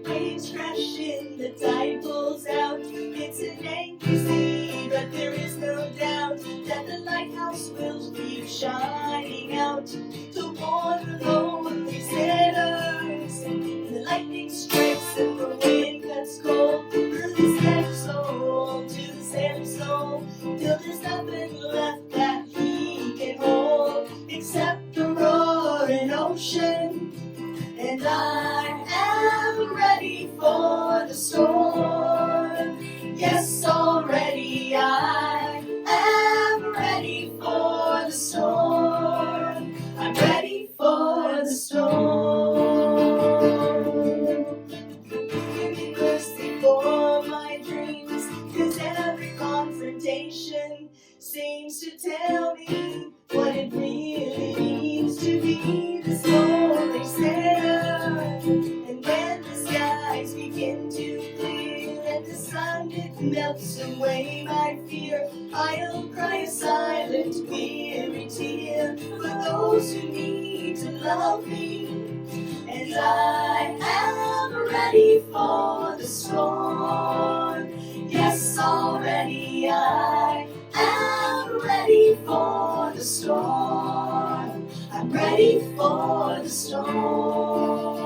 Speaker 20: Waves crashing, the tide pulls out. It's an angry sea, but there is no doubt that the lighthouse will keep shining out to warn the lonely sailors. The lightning strikes and the wind cuts cold through the sailor's soul, to the sailor's soul, till there's nothing left that he can hold except the roaring ocean. And I am ready for the storm. Yes, already I am ready for the storm. I'm ready for the storm. Give me mercy for my dreams, 'cause every confrontation seems to tell me what it really means to be the lonely sailor. And when the skies begin to clear and the sun it melts away my fear, I'll cry a silent, weary tear for those who need to love me. And I am ready for the storm. Yes, already I am ready for the storm. I'm ready for the storm.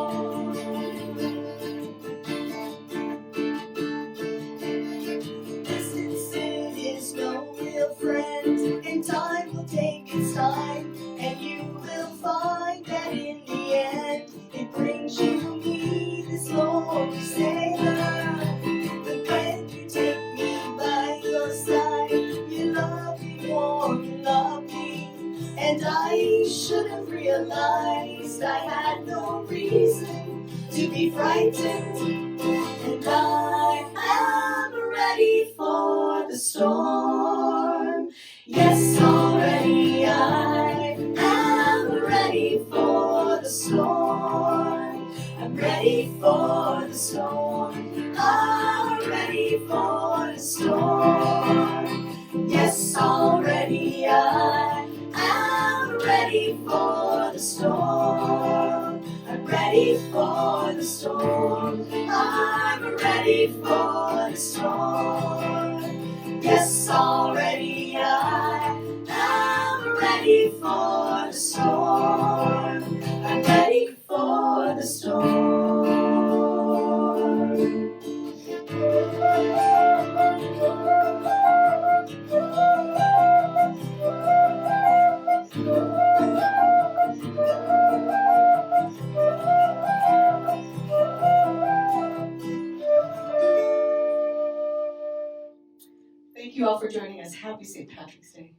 Speaker 20: Distancing is no real friend, and time will take its time, and you will find that in the end it brings you me, this lonely sailor. But when you take me by your side, you love me warm, you love me, and I should have realized I had no reason to be frightened. And I am ready for the storm. Yes, already I am ready for the storm. I'm ready for the storm. I'm ready for the storm. Yes, already I am ready for the storm. I'm ready for the storm. I'm ready for the storm. Yes, already I am ready for the storm. I'm ready for the storm.
Speaker 1: Thank you all for joining us. Happy St. Patrick's Day.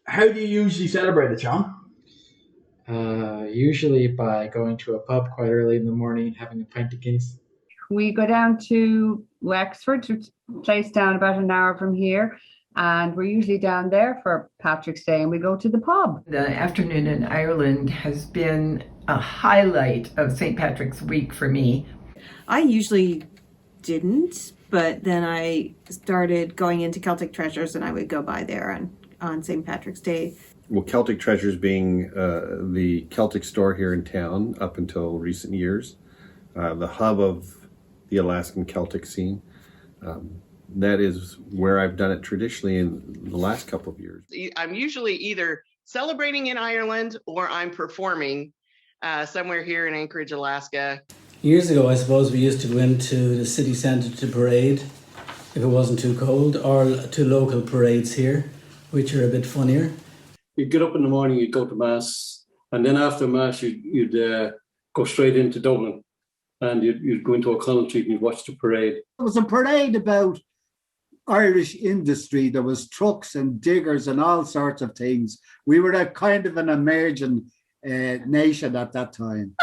Speaker 8: How do you usually celebrate it, John?
Speaker 7: Usually by going to a pub quite early in the morning and having a pint of Guinness.
Speaker 3: We go down to Wexford, which is a place down about an hour from here. And we're usually down there for Patrick's Day, and we go to the pub.
Speaker 11: The afternoon in Ireland has been a highlight of St. Patrick's Week for me.
Speaker 9: I usually didn't, but then I started going into Celtic Treasures, and I would go by there on St. Patrick's Day.
Speaker 13: Well, Celtic Treasures being the Celtic store here in town up until recent years, the hub of the Alaskan Celtic scene. That is where I've done it traditionally in the last couple of years.
Speaker 6: I'm usually either celebrating in Ireland or I'm performing somewhere here in Anchorage, Alaska.
Speaker 4: Years ago, I suppose we used to go into the city centre to parade if it wasn't too cold, or to local parades here, which are a bit funnier.
Speaker 18: You'd get up in the morning, you'd go to Mass, and then after Mass, you'd go straight into Dublin, and you'd go into O'Connell Street and you'd watch the parade.
Speaker 19: It was a parade about Irish industry. There was trucks and diggers and all sorts of things. We were a kind of an emerging nation at that time.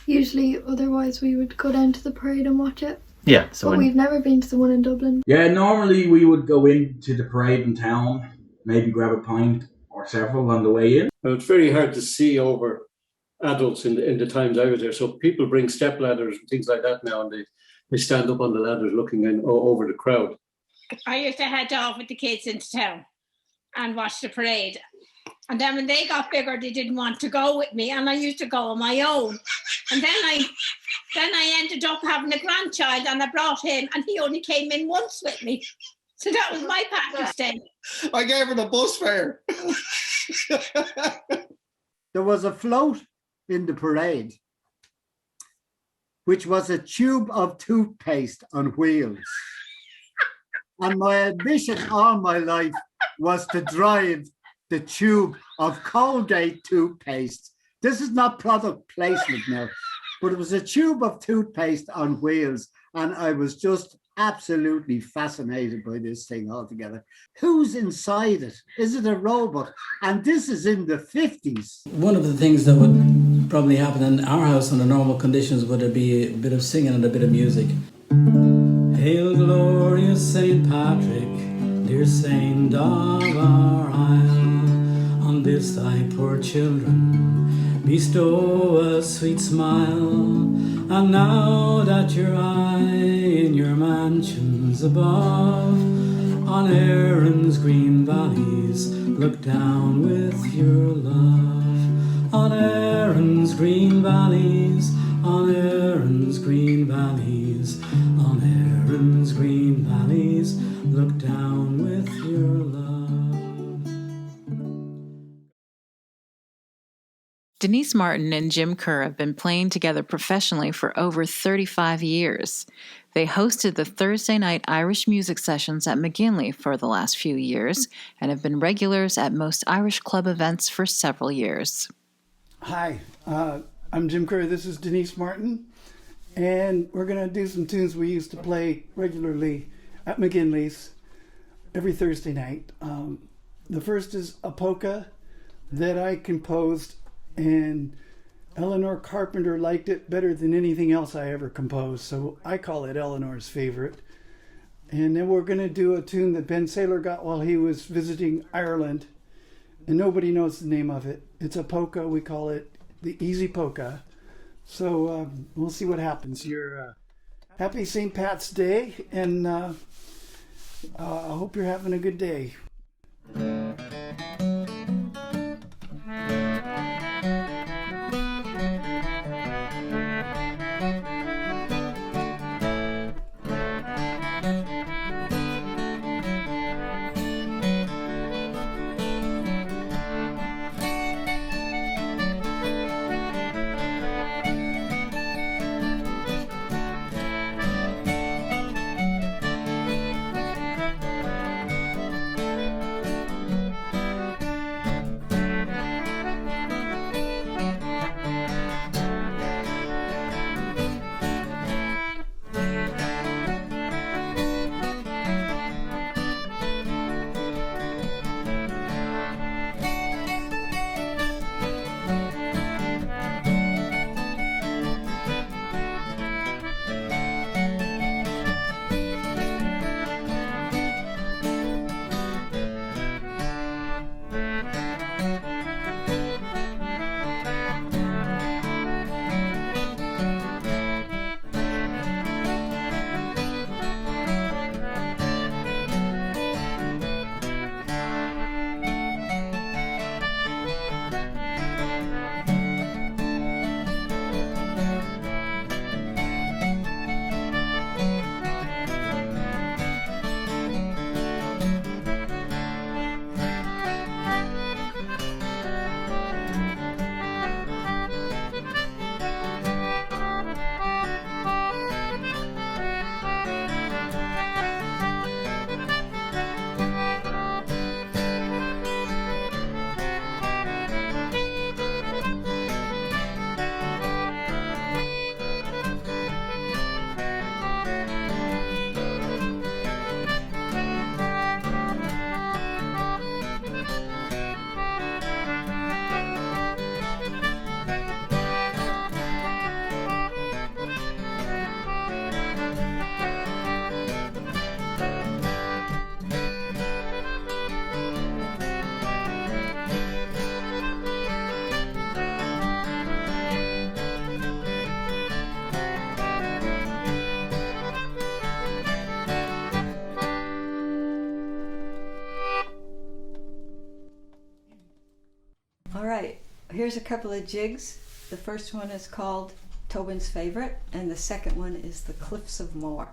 Speaker 17: Usually, otherwise, we would go down to the parade and watch it.
Speaker 10: Yeah, so
Speaker 17: But we've never been to the one in Dublin.
Speaker 8: Yeah, normally we would go into the parade in town, maybe grab a pint or several on the way in.
Speaker 18: It's very hard to see over adults in the times I was there. So people bring step ladders and things like that now, and they stand up on the ladders looking in over the crowd.
Speaker 22: I used to head off with the kids into town and watch the parade. And then when they got bigger, they didn't want to go with me, and I used to go on my own. And then I ended up having a grandchild, and I brought him, and he only came in once with me. So that was my Patrick's Day.
Speaker 5: I gave her the bus fare.
Speaker 19: There was a float in the parade, which was a tube of toothpaste on wheels. And my ambition all my life was to drive the tube of Colgate toothpaste. This is not product placement now, but it was a tube of toothpaste on wheels, and I was just absolutely fascinated by this thing altogether. Who's inside it? Is it a robot? And this is in the 50s.
Speaker 4: One of the things that would probably happen in our house under normal conditions would be a bit of singing and a bit of music. Hail glorious St. Patrick, dear saint of our isle, on this thy poor children bestow a sweet smile. And now that you're high in your mansions above, on Erin's green valleys look down with your love. On Erin's green valleys, on Erin's green valleys, on Erin's green valleys, look down with your love.
Speaker 2: Denise Martin and Jim Kerr have been playing together professionally for over 35 years. They hosted the Thursday night Irish music sessions at McGinley for the last few years and have been regulars at most Irish club events for several years.
Speaker 23: Hi, I'm Jim Kerr. This is Denise Martin, and we're going to do some tunes we used to play regularly at McGinley's every Thursday night. The first is a polka that I composed, and Eleanor Carpenter liked it better than anything else I ever composed, so I call it Eleanor's favorite. And then we're going to do a tune that Ben Saylor got while he was visiting Ireland, and nobody knows the name of it. It's a polka. We call it the Easy Polka. So we'll see what happens. Happy St. Pat's Day, and I hope you're having a good day.
Speaker 12: Here's a couple of jigs. The first one is called Tobin's Favorite, and the second one is The Cliffs of Moher.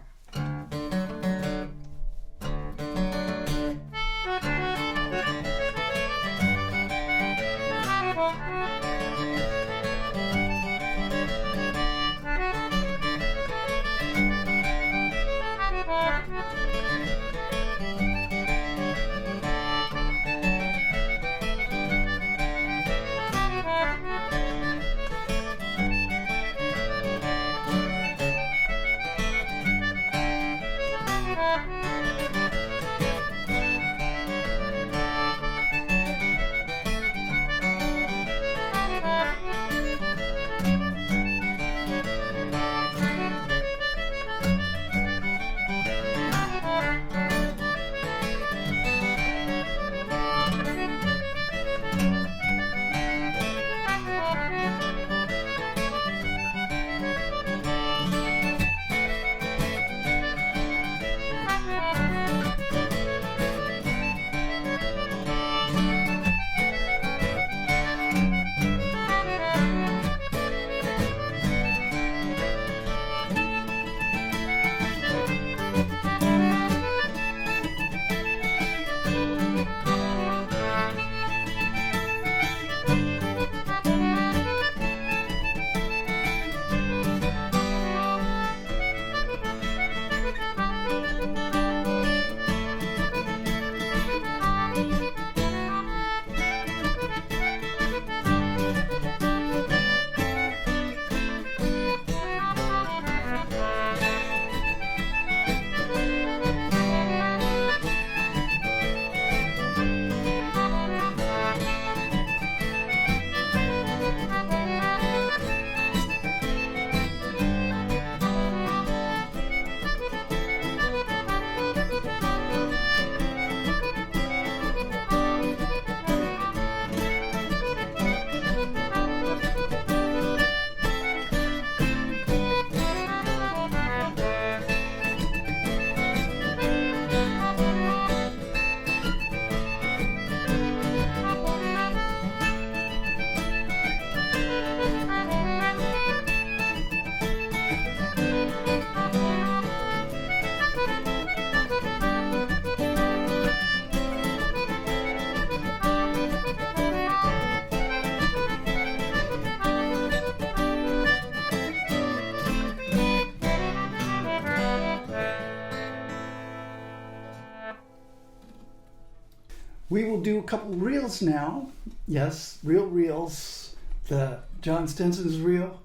Speaker 23: We will do a couple reels now. Yes, real reels. The John Stenson's reel.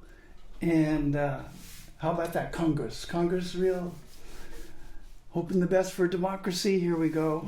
Speaker 23: And how about that Congress? Congress reel. Hoping the best for democracy. Here we go.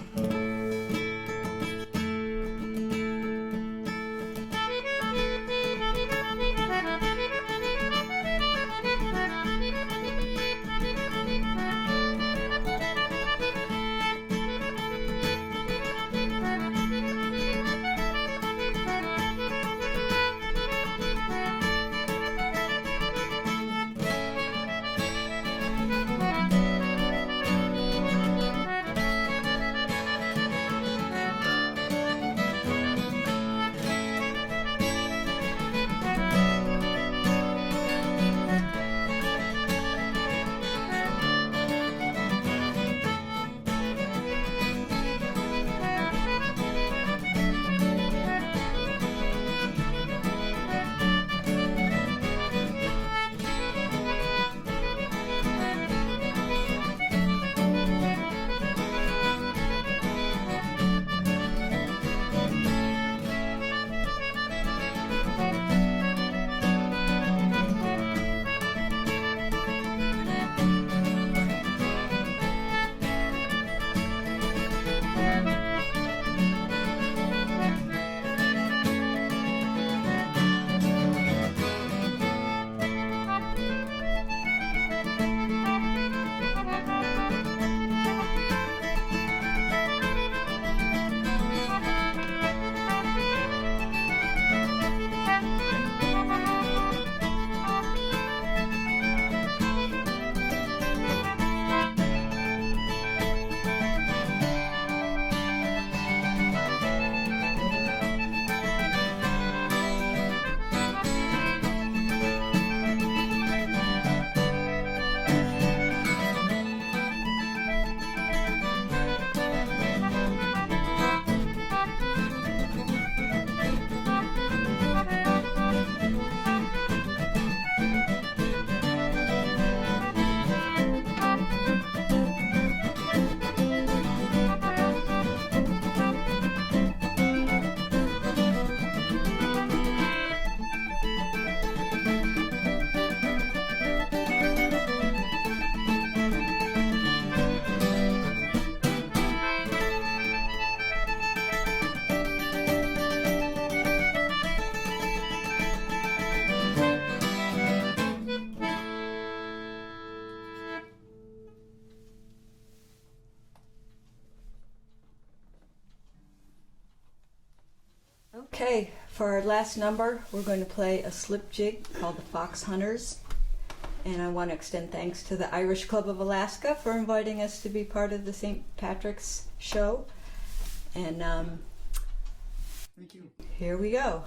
Speaker 12: Okay, for our last number, we're going to play a slip jig called the Fox Hunters. And I want to extend thanks to the Irish Club of Alaska for inviting us to be part of the St. Patrick's show. And
Speaker 23: thank you.
Speaker 12: Here we go.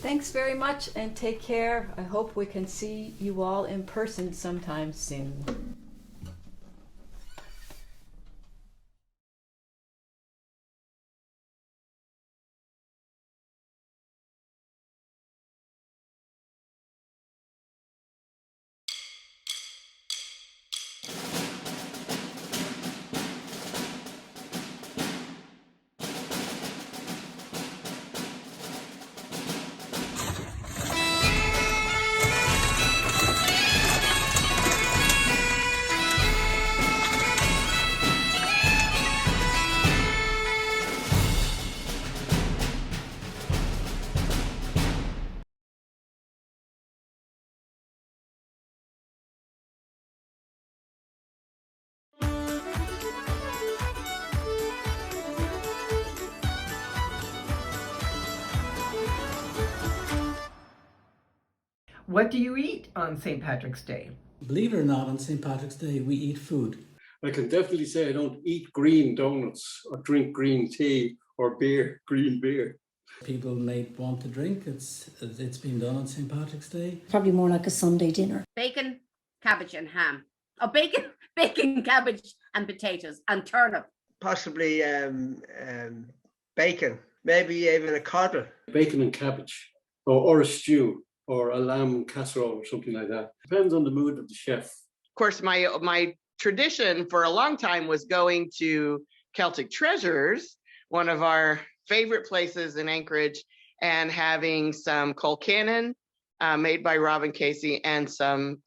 Speaker 12: Thanks very much and take care. I hope we can see you all in person sometime soon.
Speaker 11: What do you eat on St. Patrick's Day?
Speaker 4: Believe it or not, on St. Patrick's Day, we eat food.
Speaker 18: I can definitely say I don't eat green donuts or drink green tea or beer, green beer.
Speaker 4: People may want to drink. It's been done on St. Patrick's Day.
Speaker 14: Probably more like a Sunday dinner.
Speaker 15: Bacon, cabbage and ham. Oh, bacon, cabbage and potatoes and turnip.
Speaker 16: Possibly bacon, maybe even a coddle.
Speaker 18: Bacon and cabbage, or a stew, or a lamb casserole or something like that. Depends on the mood of the chef.
Speaker 6: Of course, my tradition for a long time was going to Celtic Treasures, one of our favorite places in Anchorage, and having some colcannon made by Robin Casey and some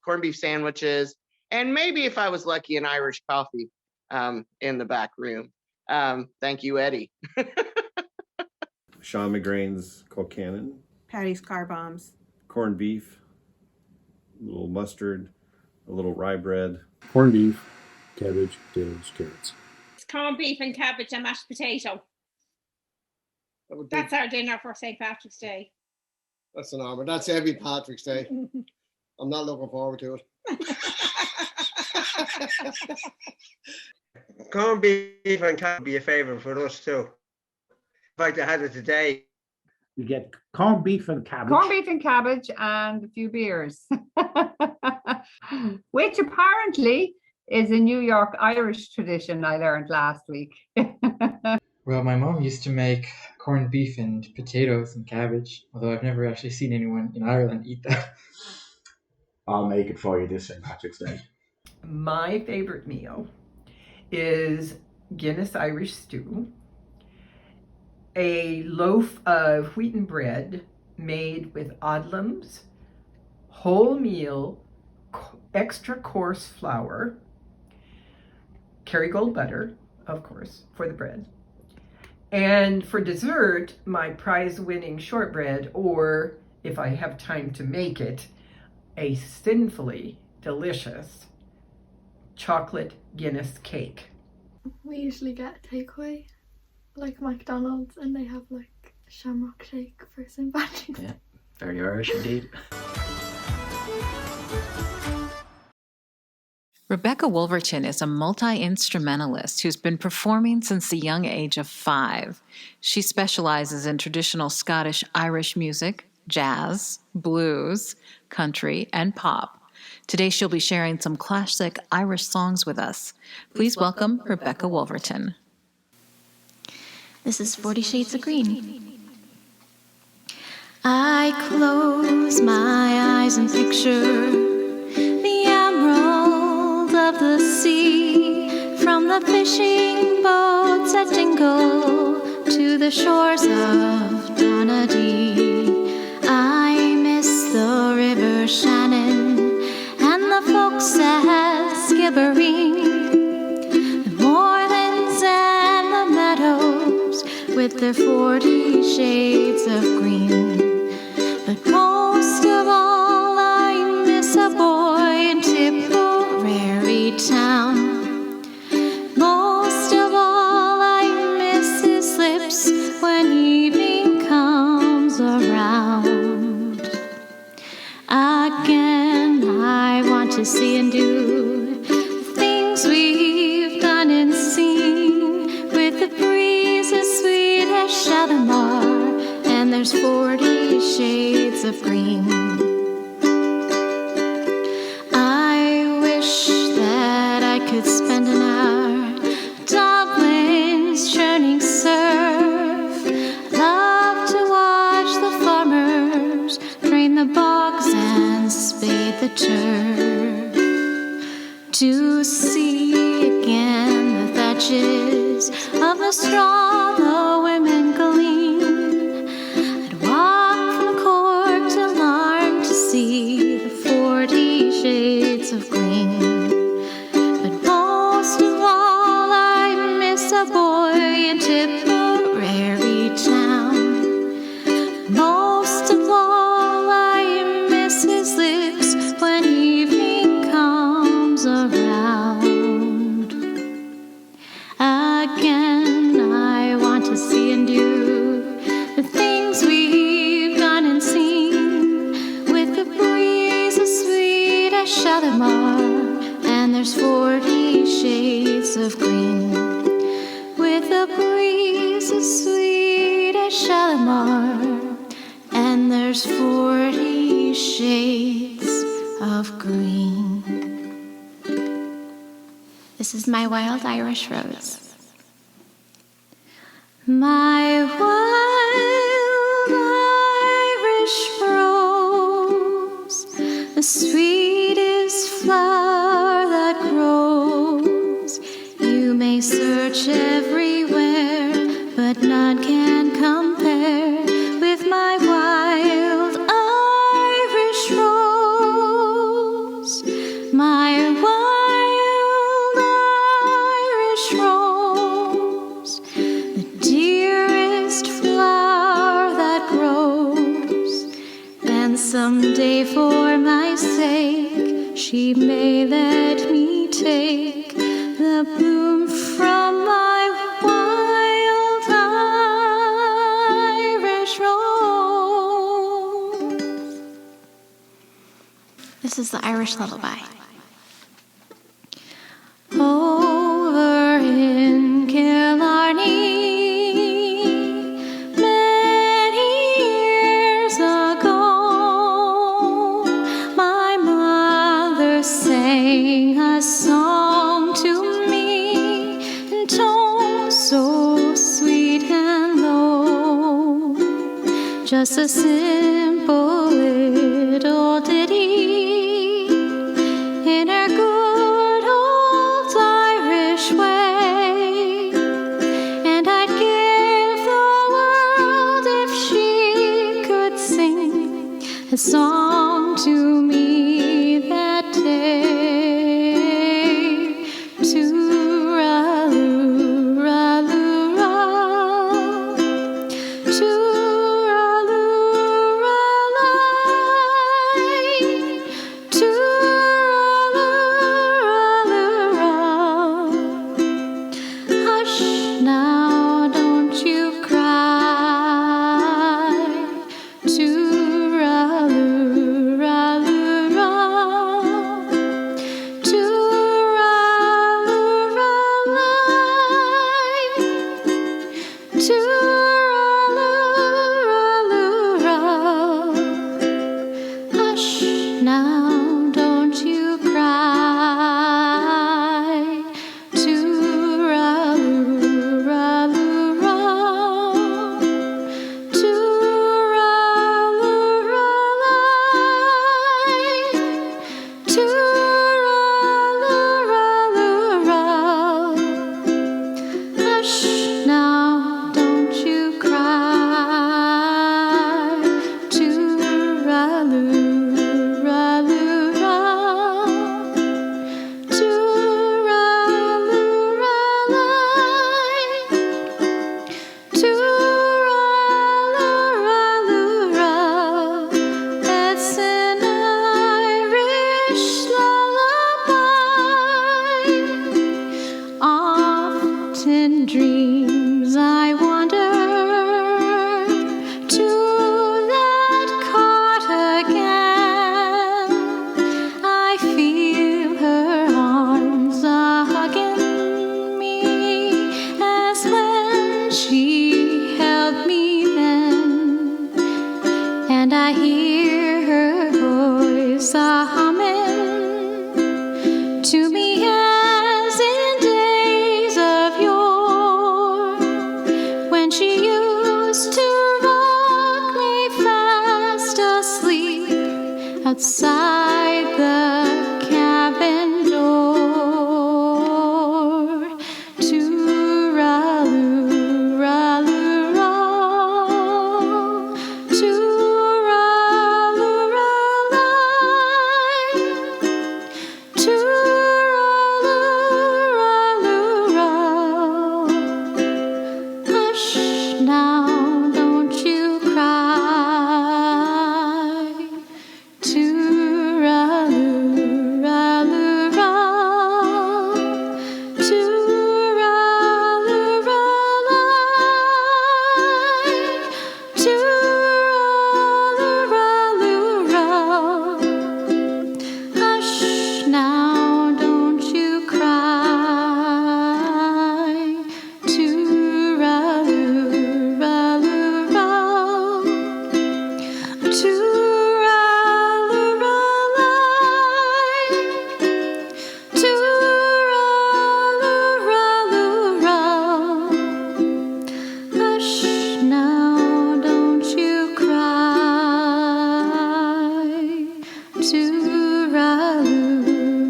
Speaker 6: corned beef sandwiches, and maybe if I was lucky, an Irish coffee in the back room. Thank you, Eddie.
Speaker 13: Sean McGrain's colcannon,
Speaker 9: Patty's car bombs,
Speaker 13: corned beef, a little mustard, a little rye bread,
Speaker 24: corned beef,
Speaker 18: cabbage, potatoes, carrots.
Speaker 22: It's corned beef and cabbage and mashed potato. That's our dinner for St. Patrick's Day.
Speaker 5: That's an honour. That's every Patrick's Day. I'm not looking forward to it.
Speaker 16: Corned beef and cabbage would be a favourite for us too. In fact, I had it today.
Speaker 8: You get corned beef and cabbage.
Speaker 3: Corned beef and cabbage and a few beers. Which apparently is a New York Irish tradition I learned last week.
Speaker 7: Well, my mom used to make corned beef and potatoes and cabbage, although I've never actually seen anyone in Ireland eat that.
Speaker 8: I'll make it for you this St. Patrick's Day.
Speaker 11: My favorite meal is Guinness Irish stew, a loaf of wheaten bread made with odlums, wholemeal, extra coarse flour, Kerrygold butter, of course, for the bread. And for dessert, my prize-winning shortbread, or if I have time to make it, a sinfully delicious chocolate Guinness cake.
Speaker 17: We usually get a takeaway, like McDonald's, and they have like a shamrock shake for St. Patrick's.
Speaker 10: Yeah, very Irish indeed.
Speaker 2: Rebecca Wolverton is a multi-instrumentalist who's been performing since the young age of 5. She specializes in traditional Scottish Irish music, jazz, blues, country, and pop. Today she'll be sharing some classic Irish songs with us. Please welcome Rebecca Wolverton.
Speaker 1: This is 40 Shades of Green. I close my eyes and picture the emerald of the sea, from the fishing boats at Dingle to the shores of Donadee. I miss the River Shannon and the folks at Skibbereen, the moorlands and the meadows with their 40 shades of green. But most of all, I miss a boy in Tipperary town. Most of all, I miss his lips when evening comes around. Again, I want to see and do the things we've done and seen, with the breeze as sweet as Shalimar, and there's 40 shades of green. I wish that I could spend an hour Dublin's churning surf. Love to watch the farmers drain the bogs and spade the turf, to see again the thatches of the straw the women glean. I'd walk from Cork to Larne to see the 40 shades of green. But most of all, I miss a boy in Tipperary town. Most of all, I miss his lips when evening comes around. Again, I want to see and do the things we've done and seen, with the breeze as sweet as Shalimar, and there's 40 shades of green. With the breeze as sweet as Shalimar, and there's 40 shades of green. This is my wild Irish rose. My wild Irish rose, the sweetest flower that grows. You may search everywhere, but none can compare with my wild Irish rose. My wild Irish rose, the dearest flower that grows. And someday for my sake she may let me take the bloom from my wild Irish rose. This is the Irish lullaby. Over in Killarney, many years ago, my mother sang a song to me in tones so sweet and low, just a simple little ditty in her good old Irish way, and I'd give the world if she could sing a song to me that day. Tooraloo, raloo, ra. Tooraloo, ralay. Tooraloo, raloo, ra. Hush now, don't you cry. Tooraloo, raloo, ra. Tooraloo, ralay. Tooraloo, raloo, ra. Hush now, don't you cry. Tooraloo, raloo, ra. Tooraloo, ralay. Tooraloo, raloo, ra. Hush now, don't you cry. Tooraloo, raloo, ra. Tooraloo, ralay. Tooraloo, raloo, ra. It's an Irish lullaby. Often dreams I wander to that court again. I feel her arms a-hugging me as when she held me then, and I hear her voice a-humming to me as in days of yore, when she used to rock me fast asleep outside the cabin door. Tooraloo, raloo, ra. Tooraloo, ralay. Tooraloo, raloo, ra. Hush now, don't you cry. Tooraloo, raloo, ra. Tooraloo, ralay. Tooraloo, raloo, ra. Hush now, don't you cry. Tooraloo, raloo, ra. Tooraloo, ralay. Tooraloo, raloo, ra. Hush now, don't you cry. Tooraloo,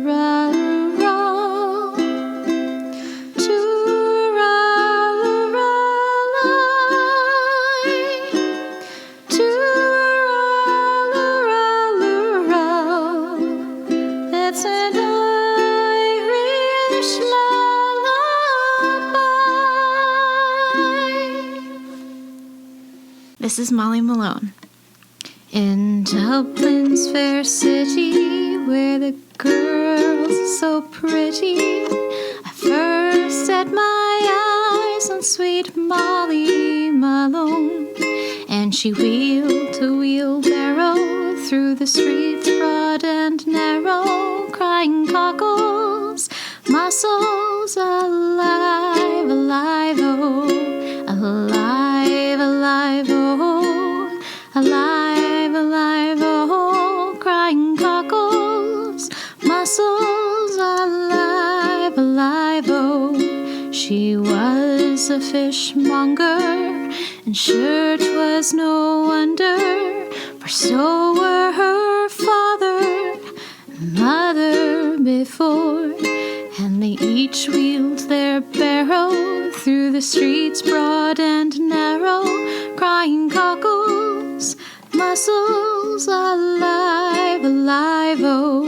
Speaker 1: raloo, ra. Tooraloo, ralay. Tooraloo, raloo, ra. It's an Irish lullaby. This is Molly Malone. In Dublin's fair city, where the girls are so pretty, I sweet Molly Malone. And she wheeled a wheelbarrow through the streets broad and narrow, crying cockles, mussels, alive, alive, oh, alive, alive, oh, alive, alive, oh, crying cockles, mussels, alive, alive, oh. She was a fishmonger, and sure 'twas no wonder, for so were her father and mother before, and they each wheeled their barrow through the streets broad and narrow, crying cockles, mussels, alive, alive, oh,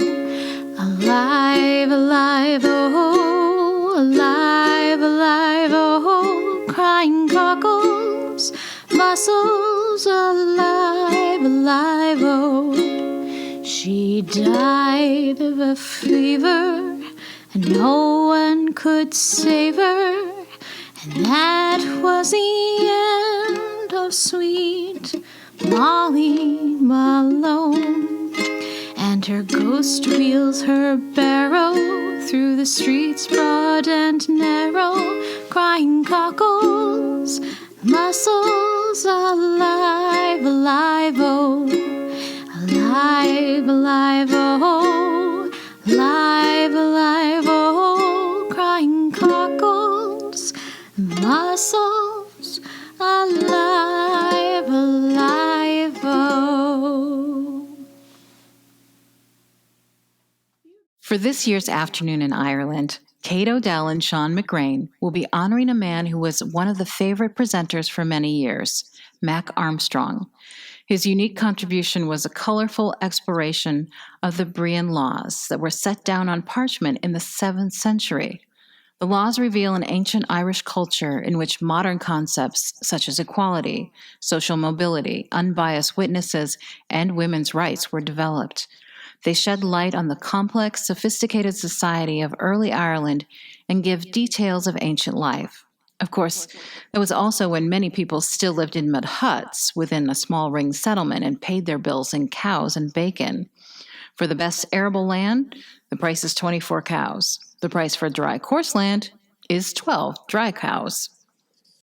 Speaker 1: alive, alive, oh, alive, alive, oh, crying cockles, mussels, alive, alive, oh. She died of a fever, and no one could save her, and that was the end of sweet Molly Malone. And her ghost wheels her barrow through the streets broad and narrow, crying cockles, mussels, alive, alive, oh, alive, alive, oh, alive, alive, oh, crying cockles, mussels, alive, alive, oh.
Speaker 2: For this year's afternoon in Ireland, Kate O'Dell and Sean McGrain will be honoring a man who was one of the favorite presenters for many years, Mac Armstrong. His unique contribution was a colorful exploration of the Brehon laws that were set down on parchment in the 7th century. The laws reveal an ancient Irish culture in which modern concepts such as equality, social mobility, unbiased witnesses, and women's rights were developed. They shed light on the complex, sophisticated society of early Ireland and give details of ancient life. Of course, that was also when many people still lived in mud huts within a small ring settlement and paid their bills in cows and bacon. For the best arable land, the price is 24 cows. The price for dry coarse land is 12 dry cows.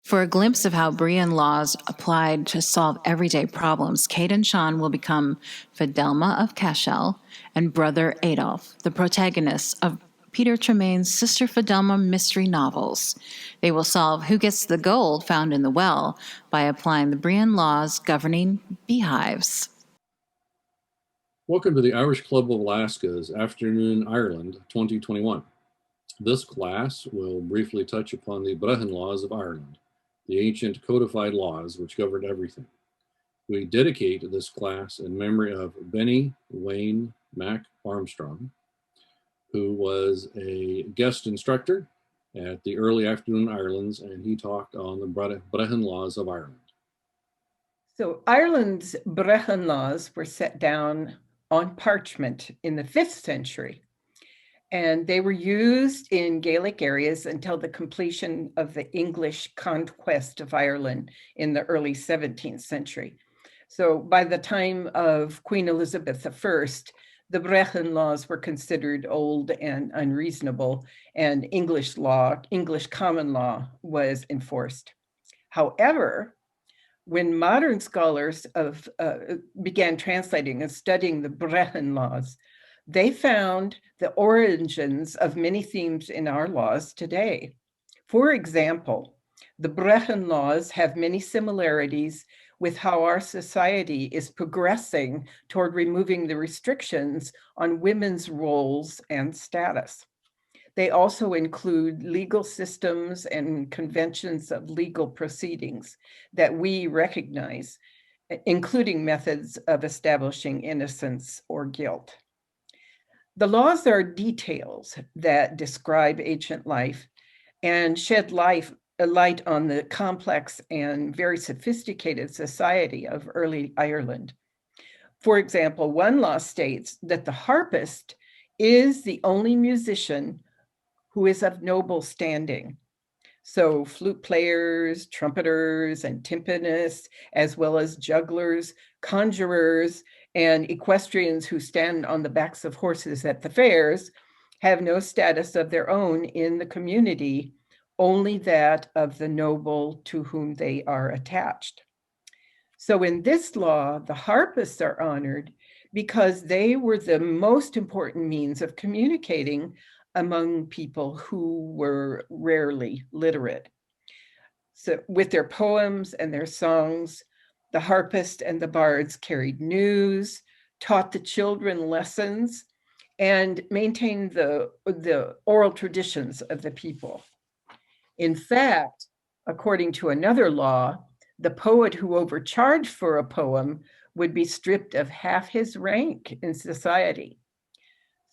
Speaker 2: For a glimpse of how Brehon laws applied to solve everyday problems, Kate and Sean will become Fidelma of Cashel and Brother Adolf, the protagonists of Peter Tremaine's Sister Fidelma mystery novels. They will solve who gets the gold found in the well by applying the Brehon laws governing beehives.
Speaker 19: Welcome to the Irish Club of Alaska's Afternoon Ireland 2021. This class will briefly touch upon the Brehon laws of Ireland, the ancient codified laws which governed everything. We dedicate this class in memory of Benny Wayne Mac Armstrong, who was a guest instructor at the early Afternoon Irelands, and he talked on the Brehon laws of Ireland.
Speaker 11: So Ireland's Brehon laws were set down on parchment in the 5th century, and they were used in Gaelic areas until the completion of the English conquest of Ireland in the early 17th century. So by the time of Queen Elizabeth I, the Brehon laws were considered old and unreasonable, and English common law was enforced. However, when modern scholars began translating and studying the Brehon laws, they found the origins of many themes in our laws today. For example, the Brehon laws have many similarities with how our society is progressing toward removing the restrictions on women's roles and status. They also include legal systems and conventions of legal proceedings that we recognize, including methods of establishing innocence or guilt. The laws are details that describe ancient life and shed light on the complex and very sophisticated society of early Ireland. For example, one law states that the harpist is the only musician who is of noble standing. So flute players, trumpeters, and timpanists, as well as jugglers, conjurers, and equestrians who stand on the backs of horses at the fairs, have no status of their own in the community, only that of the noble to whom they are attached. So in this law, the harpists are honored because they were the most important means of communicating among people who were rarely literate. So with their poems and their songs, the harpist and the bards carried news, taught the children lessons, and maintained the oral traditions of the people. In fact, according to another law, the poet who overcharged for a poem would be stripped of half his rank in society.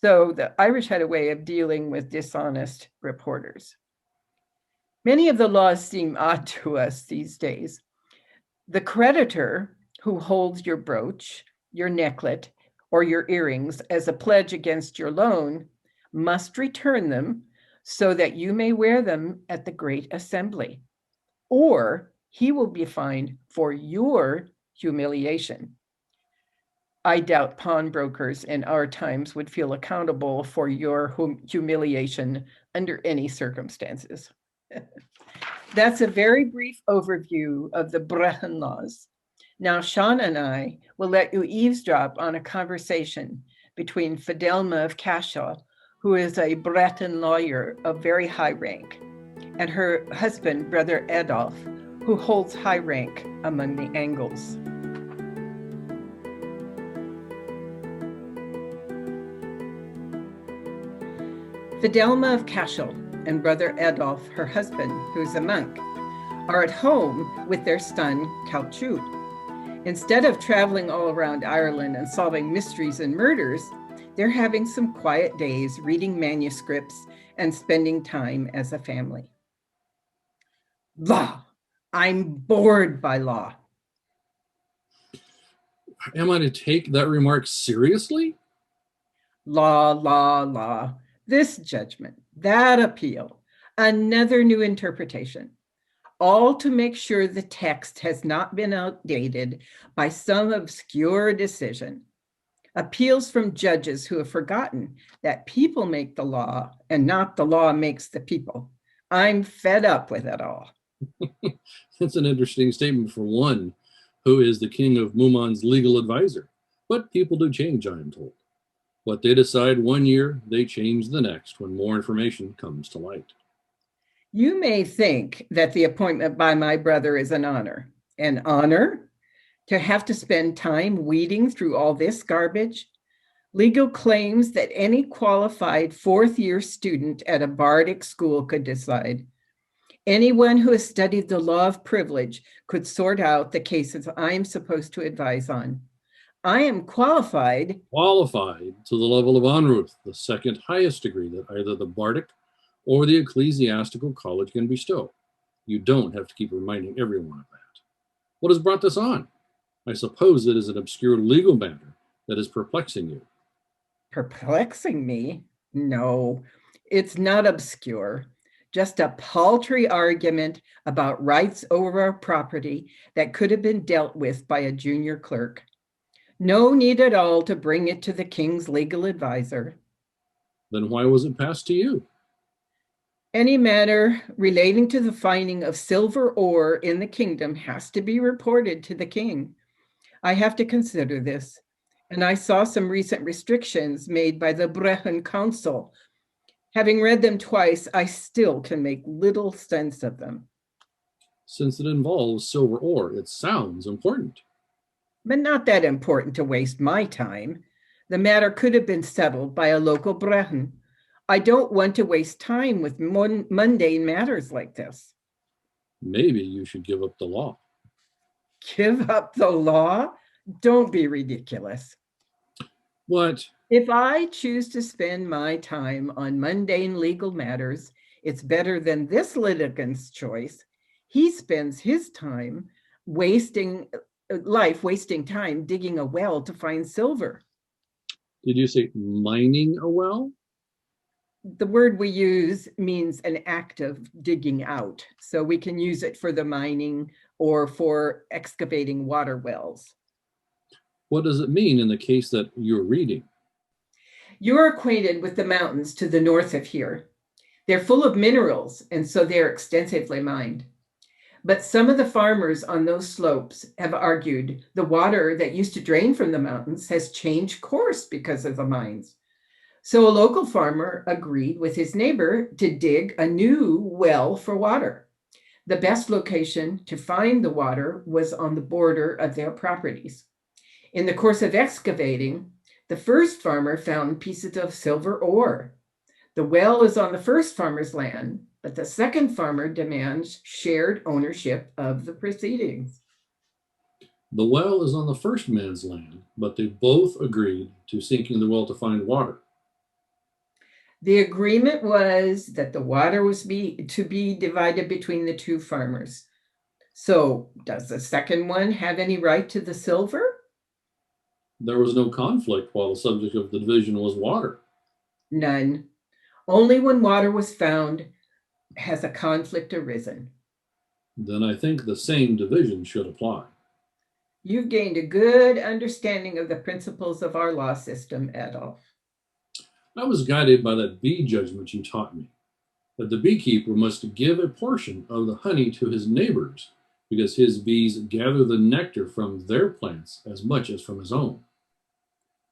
Speaker 11: So the Irish had a way of dealing with dishonest reporters. Many of the laws seem odd to us these days. The creditor who holds your brooch, your necklet, or your earrings as a pledge against your loan must return them so that you may wear them at the great assembly, or he will be fined for your humiliation. I doubt pawnbrokers in our times would feel accountable for your humiliation under any circumstances. That's a very brief overview of the Brehon laws. Now, Sean and I will let you eavesdrop on a conversation between Fidelma of Cashel, who is a Breton lawyer of very high rank, and her husband, Brother Adolf, who holds high rank among the Angles. Fidelma of Cashel and Brother Adolf, her husband, who's a monk, are at home with their son, Calchut. Instead of traveling all around Ireland and solving mysteries and murders, they're having some quiet days reading manuscripts and spending time as a family. Law. I'm bored by law.
Speaker 19: Am I to take that remark seriously?
Speaker 11: Law, law, law. This judgment, that appeal, another new interpretation, all to make sure the text has not been outdated by some obscure decision. Appeals from judges who have forgotten that people make the law and not the law makes the people. I'm fed up with it all.
Speaker 19: That's an interesting statement for one who is the king of Mumon's legal advisor. But people do change, I am told. What they decide one year, they change the next when more information comes to light.
Speaker 11: You may think that the appointment by my brother is an honor. An honor? To have to spend time weeding through all this garbage? Legal claims that any qualified fourth-year student at a bardic school could decide. Anyone who has studied the law of privilege could sort out the cases I'm supposed to advise on. I am qualified.
Speaker 19: Qualified to the level of Anruth, the second highest degree that either the bardic or the ecclesiastical college can bestow. You don't have to keep reminding everyone of that. What has brought this on? I suppose it is an obscure legal matter that is perplexing you.
Speaker 11: Perplexing me? No, it's not obscure. Just a paltry argument about rights over our property that could have been dealt with by a junior clerk. No need at all to bring it to the king's legal advisor.
Speaker 19: Then why was it passed to you?
Speaker 11: Any matter relating to the finding of silver ore in the kingdom has to be reported to the king. I have to consider this, and I saw some recent restrictions made by the Brehon Council. Having read them twice, I still can make little sense of them.
Speaker 19: Since it involves silver ore, it sounds important.
Speaker 11: But not that important to waste my time. The matter could have been settled by a local Brehon. I don't want to waste time with mundane matters like this.
Speaker 19: Maybe you should give up the law.
Speaker 11: Give up the law? Don't be ridiculous.
Speaker 19: What?
Speaker 11: If I choose to spend my time on mundane legal matters, it's better than this litigant's choice. He spends his time wasting time digging a well to find silver.
Speaker 19: Did you say mining a well?
Speaker 11: The word we use means an act of digging out. So we can use it for the mining or for excavating water wells.
Speaker 19: What does it mean in the case that you're reading?
Speaker 11: You're acquainted with the mountains to the north of here. They're full of minerals, and so they're extensively mined. But some of the farmers on those slopes have argued the water that used to drain from the mountains has changed course because of the mines. So a local farmer agreed with his neighbor to dig a new well for water. The best location to find the water was on the border of their properties. In the course of excavating, the first farmer found pieces of silver ore. The well is on the first farmer's land, but the second farmer demands shared ownership of the proceedings.
Speaker 19: The well is on the first man's land, but they both agreed to sinking the well to find water.
Speaker 11: The agreement was that the water was to be divided between the two farmers. So, does the second one have any right to the silver?
Speaker 19: There was no conflict while the subject of the division was water.
Speaker 11: None. Only when water was found has a conflict arisen.
Speaker 19: Then I think the same division should apply.
Speaker 11: You've gained a good understanding of the principles of our law system, Adolf.
Speaker 19: I was guided by that bee judgment you taught me, that the beekeeper must give a portion of the honey to his neighbors because his bees gather the nectar from their plants as much as from his own.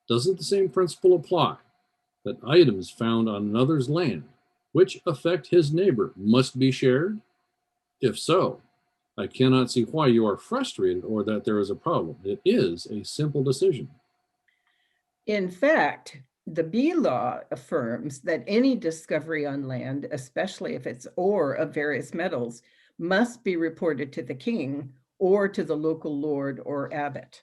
Speaker 19: Doesn't the same principle apply, that items found on another's land, which affect his neighbor, must be shared? If so, I cannot see why you are frustrated or that there is a problem. It is a simple decision.
Speaker 11: In fact, the bee law affirms that any discovery on land, especially if it's ore of various metals, must be reported to the king or to the local lord or abbot.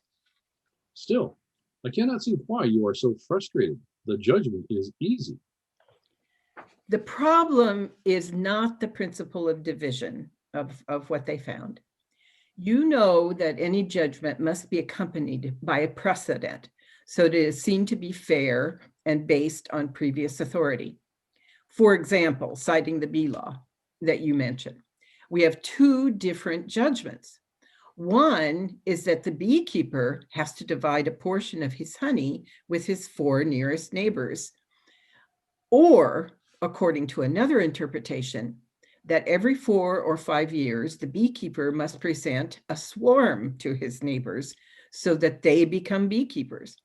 Speaker 19: Still, I cannot see why you are so frustrated. The judgment is easy.
Speaker 11: The problem is not the principle of division of what they found. You know that any judgment must be accompanied by a precedent, so that it is seen to be fair and based on previous authority. For example, citing the bee law that you mentioned, we have two different judgments. One is that the beekeeper has to divide a portion of his honey with his 4 nearest neighbors. Or, according to another interpretation, that every 4 or 5 years, the beekeeper must present a swarm to his neighbors so that they become beekeepers.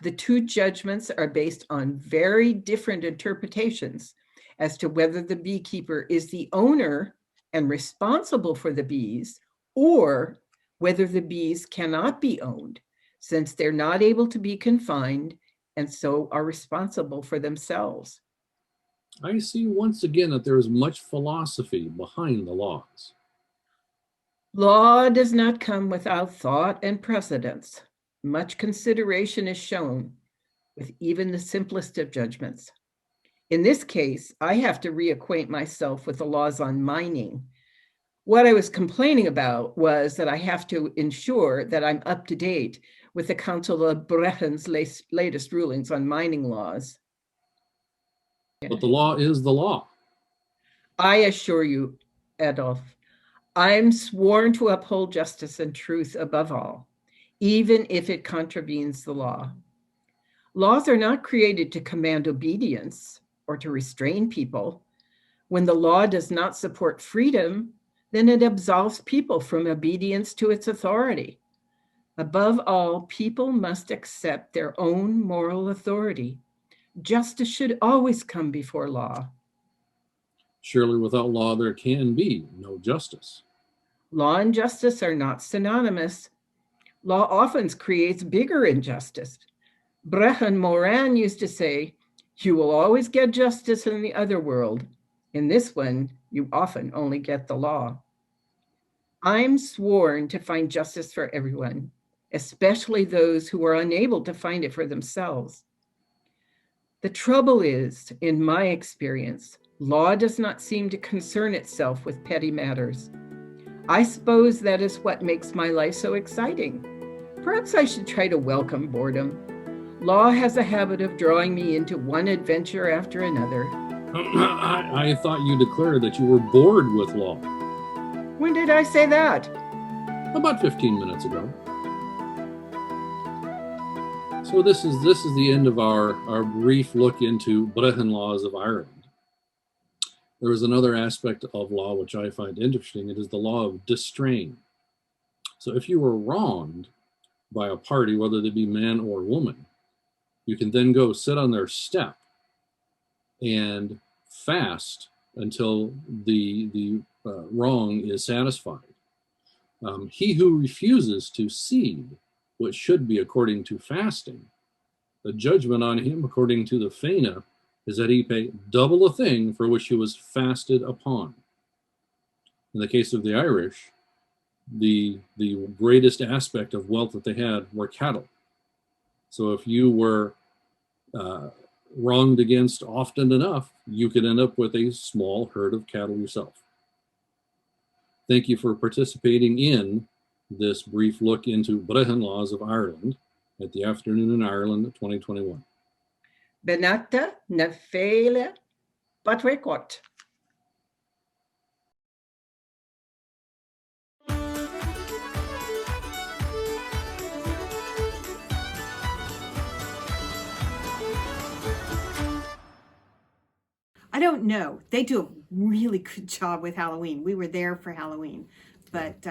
Speaker 11: The two judgments are based on very different interpretations as to whether the beekeeper is the owner and responsible for the bees, or whether the bees cannot be owned, since they're not able to be confined and so are responsible for themselves.
Speaker 19: I see once again that there is much philosophy behind the laws.
Speaker 11: Law does not come without thought and precedence. Much consideration is shown with even the simplest of judgments. In this case, I have to reacquaint myself with the laws on mining. What I was complaining about was that I have to ensure that I'm up to date with the Council of Brechen's latest rulings on mining laws.
Speaker 19: But the law is the law.
Speaker 11: I assure you, Adolf, I'm sworn to uphold justice and truth above all, even if it contravenes the law. Laws are not created to command obedience or to restrain people. When the law does not support freedom, then it absolves people from obedience to its authority. Above all, people must accept their own moral authority. Justice should always come before law.
Speaker 19: Surely without law there can be no justice.
Speaker 11: Law and justice are not synonymous. Law often creates bigger injustice. Brechen Moran used to say, "You will always get justice in the other world. In this one, you often only get the law." I'm sworn to find justice for everyone, especially those who are unable to find it for themselves. The trouble is, in my experience, law does not seem to concern itself with petty matters. I suppose that is what makes my life so exciting. Perhaps I should try to welcome boredom. Law has a habit of drawing me into one adventure after another.
Speaker 19: I thought you declared that you were bored with law.
Speaker 11: When did I say that?
Speaker 19: About 15 minutes ago. So this is the end of our brief look into Brehon laws of Ireland. There is another aspect of law which I find interesting. It is the law of distrain. So if you were wronged by a party, whether they be man or woman, you can then go sit on their step and fast until the wrong is satisfied. He who refuses to cede what should be according to fasting, the judgment on him according to the Fena is that he pay double the thing for which he was fasted upon. In the case of the Irish, the greatest aspect of wealth that they had were cattle. So if you were wronged against often enough, you could end up with a small herd of cattle yourself. Thank you for participating in this brief look into Brehon laws of Ireland at the Afternoon in Ireland 2021.
Speaker 11: Benata na féile batwekot.
Speaker 9: I don't know. They do a really good job with Halloween. We were there for Halloween, but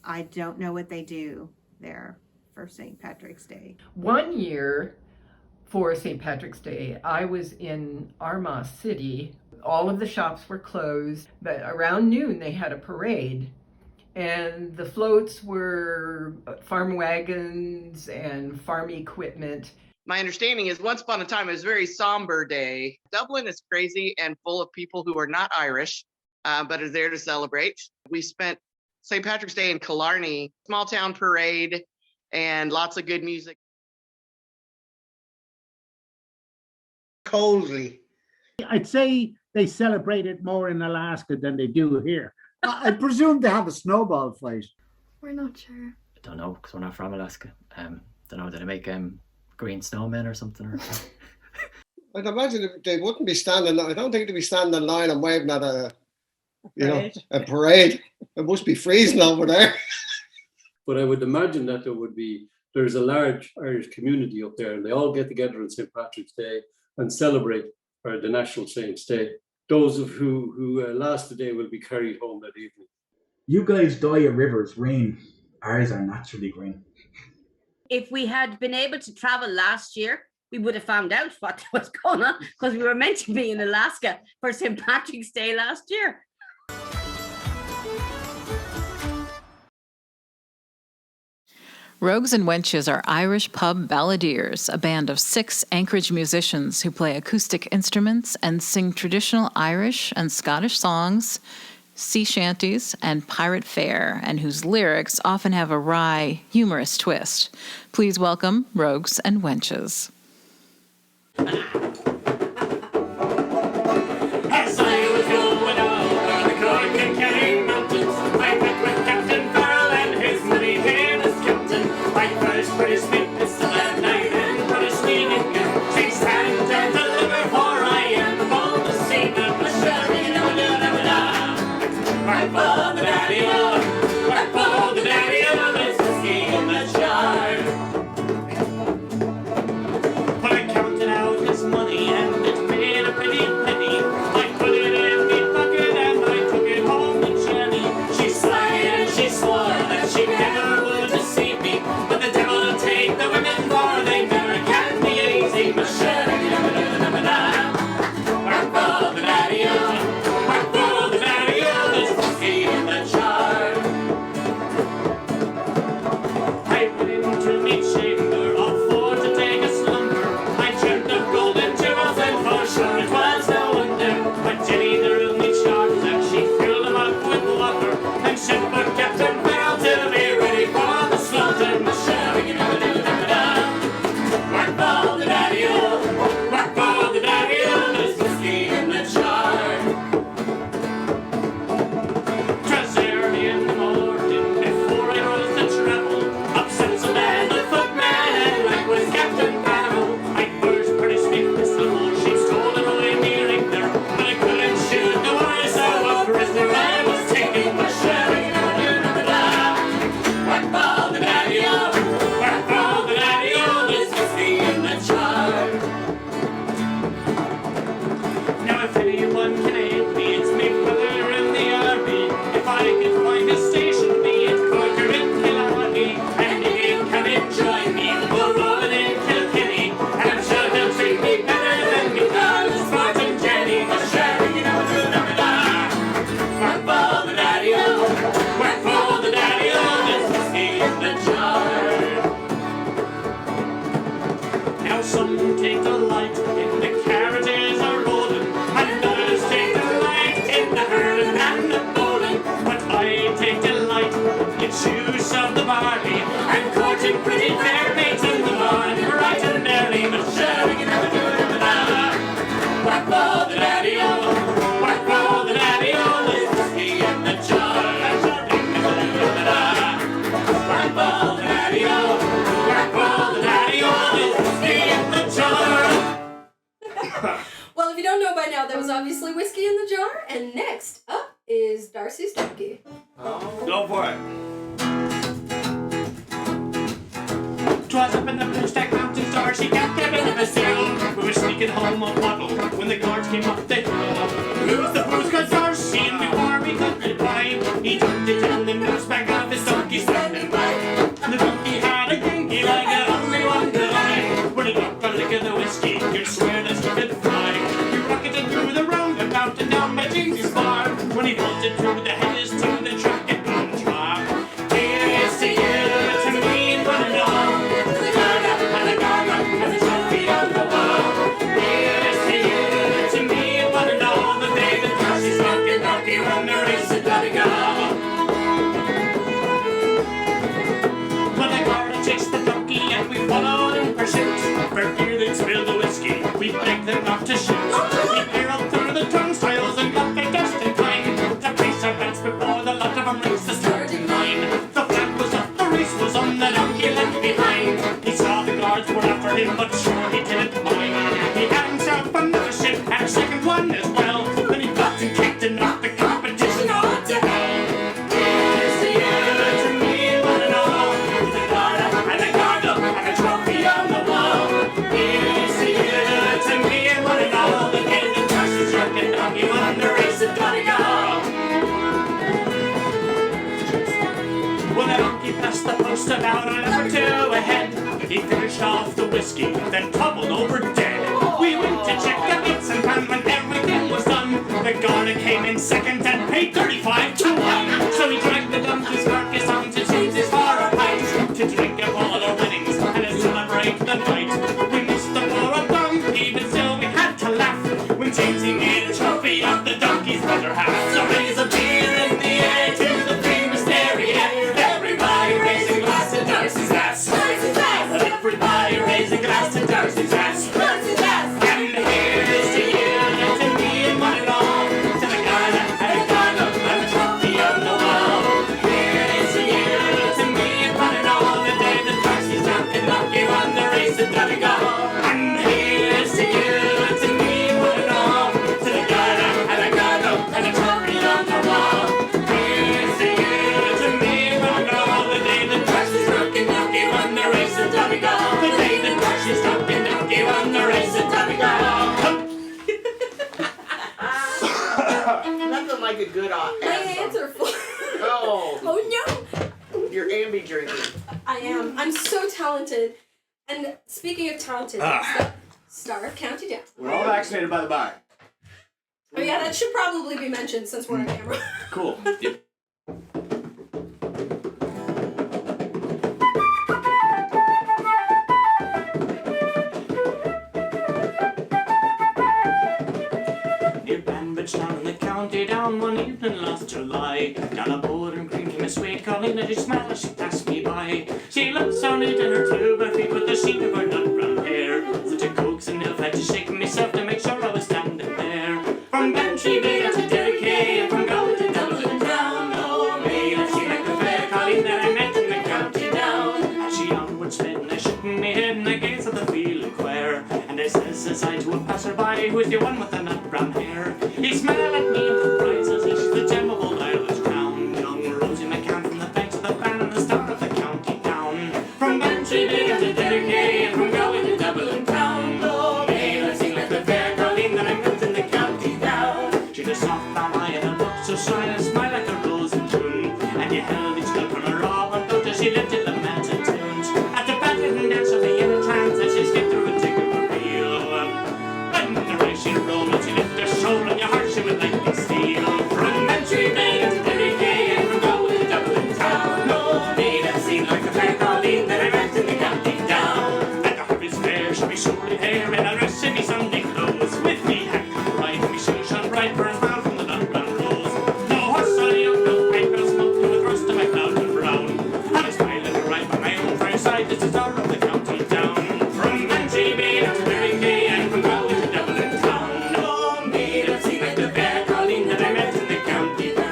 Speaker 9: I don't know what they do there for St. Patrick's Day.
Speaker 11: One year for St. Patrick's Day, I was in Armagh City. All of the shops were closed, but around noon they had a parade. And the floats were farm wagons and farm equipment.
Speaker 6: My understanding is once upon a time, it was a very somber day. Dublin is crazy and full of people who are not Irish, but are there to celebrate. We spent St. Patrick's Day in Killarney, small town parade, and lots of good music.
Speaker 16: Coldly.
Speaker 20: I'd say they celebrate it more in Alaska than they do here. I presume they have a snowball fight.
Speaker 17: We're not sure.
Speaker 10: I don't know, because we're not from Alaska. Don't know, did they make green snowmen or something? Or
Speaker 5: I'd imagine they wouldn't be standing. I don't think they'd be standing in line and waving at a parade. It must be freezing over there.
Speaker 18: But I would imagine that there's a large Irish community up there, and they all get together on St. Patrick's Day and celebrate the National Saints' Day. Those of who last the day will be carried home that evening.
Speaker 8: You guys dye your rivers green. Ours are naturally green.
Speaker 15: If we had been able to travel last year, we would have found out what was going on, because we were meant to be in Alaska for St. Patrick's Day last year.
Speaker 2: Rogues and Wenches are Irish pub balladeers, a band of 6 Anchorage musicians who play acoustic instruments and sing traditional Irish and Scottish songs, sea shanties, and pirate fare, and whose lyrics often have a wry, humorous twist. Please welcome Rogues and Wenches.
Speaker 21: As I was going over the Cork and Kerry mountains, I met with Captain Farrell and his money hairless captain. My first British witness of that night and British meaning. Shake hands and deliver, for I am the boldest seaman. Right for the daddy-o, right for the daddy-o, it's the scheme that's sharp. When I counted out his money,
Speaker 4: by now there was obviously whiskey in the jar, and next up is Darcy's donkey.
Speaker 21: Go for it. 'Twas up in the Blue Stack Mountains, Darcy got a bit of a sale. We were sneaking home a puddle when the guards came up the hill. Lose the booze, 'cause Darcy, and before we could reply, he turned to tell the news back of his donkey standing by. The donkey had a dinky like it only one could lie. When he got a lick of the whiskey, you'd swear that he could fly. He rocketed through the roundabout and down by James's bar. When he bolted through the hedges to the track at Glentrap. Here's to you, to me, and one and all. The Garda and the Garda and the trophy on the wall. Here's to you, to me, and one and all. The day that Darcy's donkey run the race at Donegal. Well, the Garda chased the donkey and we followed in pursuit. For fear they'd spill the whiskey, we begged them not to shoot. We barreled through the turnstiles and got there just in time to place our bets before the lot of them reached the starting line. The flag was up, the race was on, the donkey left behind. He saw the guards were after him, but sure he didn't mind. He had himself another ship and a second one as well. Then he got and kicked and knocked the competition all to hell. Here's to you, to me, one and all. To the Garda and the Garda and the trophy on the wall. Here's to you, to me, and one and all. The day that Darcy's drunken donkey won the race at Donegal. Well, the donkey passed the post about an hour or two ahead. He finished off the whiskey, then tumbled over dead. We went to check the bits and pan when everything was done. The Garda came in second and paid 35 to 1. So he dragged the donkey's carcass on to James's bar of pints to drink up all our winnings and to celebrate the night. We missed the poor donkey, but still we had to laugh when James he made a trophy of the donkey's better half. So raise a beer in the air to the famous dairy. Everybody raise a glass to Darcy's ass. Darcy's ass. Everybody raise a glass to Darcy's ass. Darcy's ass. And here's to you, to me, and one and all. To the Garda and the Garda and the trophy on the wall. Here's to you, to me, and one and all. The day that Darcy's donkey won the race at Donegal. And here's to you, to me, and one and all. To the Garda and the Garda and the trophy on the wall. Here's to you, to me, and one and all. The day that Darcy's donkey won the race at Donegal. The day that Darcy's donkey won the race at Donegal. Nothing like a good
Speaker 4: My hands are full.
Speaker 21: Oh.
Speaker 4: Oh no!
Speaker 21: You're ambi drinking.
Speaker 4: I am. I'm so talented. And speaking of talented, Star of County Down.
Speaker 21: We're all vaccinated by the by.
Speaker 4: Oh yeah, that should probably be mentioned since we're on camera.
Speaker 21: Cool. Yep. Near Banbridge down in the county down one evening last July. Down a bowling green came a sweet colleen and she smiled as she passed me by. She looked so neat in her 2 bare feet with the sheen of her nut brown hair. Such a coaxing elf had to shake myself to make sure I was standing there. From Bantry Bay down to Derry and from Galway to Dublin town. Oh me, I see like the fair colleen that I met in the county down. As she onward sped and I shook me head and I gazed at the feeling queer. And I says I to a passerby, who is the one with the nut brown hair? He smiled at me and surprises, he's the gem of old Ireland's crown. Young Rosie McCann from the banks of the Bann and the star of the county town. From Bantry Bay down to Derry and from Galway to Dublin town. Oh, me, I sing like the fair colleen that I met in the county town. She'd a soft brown eye and a look so shy and a smile like a rose in June. And you held each girl from her arm and thought as she lifted the mountain tunes. At the badminton dance of the inner trance as she skipped through a ticket for real. And the race she rolled and she lifted her shoulder and your heart she would like to steal. From Bantry Bay to Derry and from Galway to Dublin town. No maid I've seen like the fair colleen that I met in the county down. At the harvest fair she'll be surely there in a dress in me Sunday clothes. With me hat right, me shoes shone bright for a smile from the nut brown rose. No horse on the yoke, no pipe, no smoke, no thrust of my cloud and brown. And I smile at the right by my own fireside, it's the star of the county town. From Bantry Bay down to Derry and from Galway to Dublin town. No maid I've seen like the fair colleen that I met in the county town.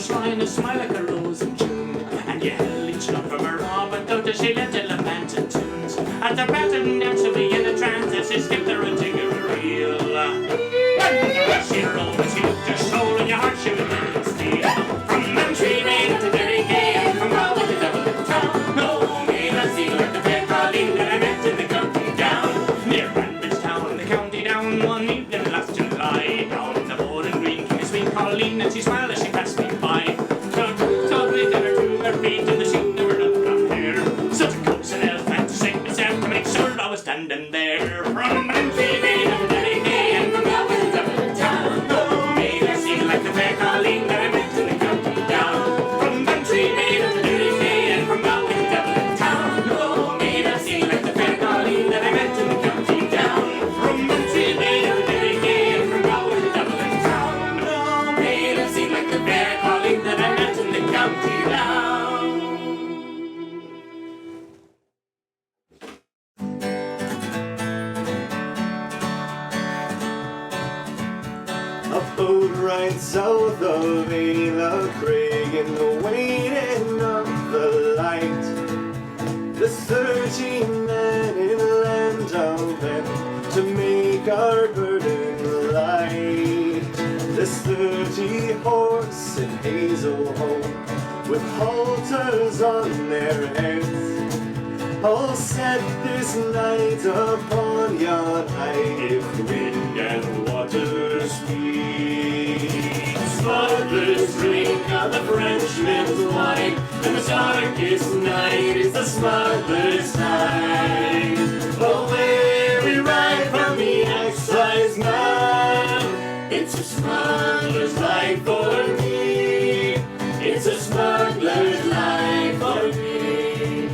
Speaker 21: shrine, a smile like a rose in June. And you held each love from her all, but though she lived in lamented tunes. At the pattern down to be in a trance, as she skipped her and take her reel. She rolled and she looked her soul, and your heart she was bending steel. From Bantry Maid to Derry Gay, and from Galway to Dublin town. No maid I see like the fair Colleen that I met in the county down. Near Banbridge town, the county down, one evening last July. Down the Bowling Green came a sweet Colleen, and she smiled as she passed me by. Told me that her to her feet, and the sheen of her love from hair. Such a coax and elf had to shake myself to make sure I was standing there. From Bantry Maid to Derry Gay, and from Galway to Dublin town. No maid I see like the fair Colleen that I met in the county down. From Bantry Maid to Derry Gay, and from Galway to Dublin town. No maid I see like the fair Colleen that I met in the county down. From Bantry Maid to Derry Gay, and from Galway to Dublin town. No maid I see like the fair Colleen that I met in the county down.
Speaker 12: A boat right south of Ayla Craig in the waiting of the light. There's 30 men in land out then to make our burden light. There's 30 horse in Hazel home with halters on their heads, all set this night upon yon height. If wind and water speed, smugglers drink of the Frenchman's wine, and the darkest night is the smuggler's time. Away we ride from the excise man. It's a smuggler's life for me. It's a smuggler's life for me.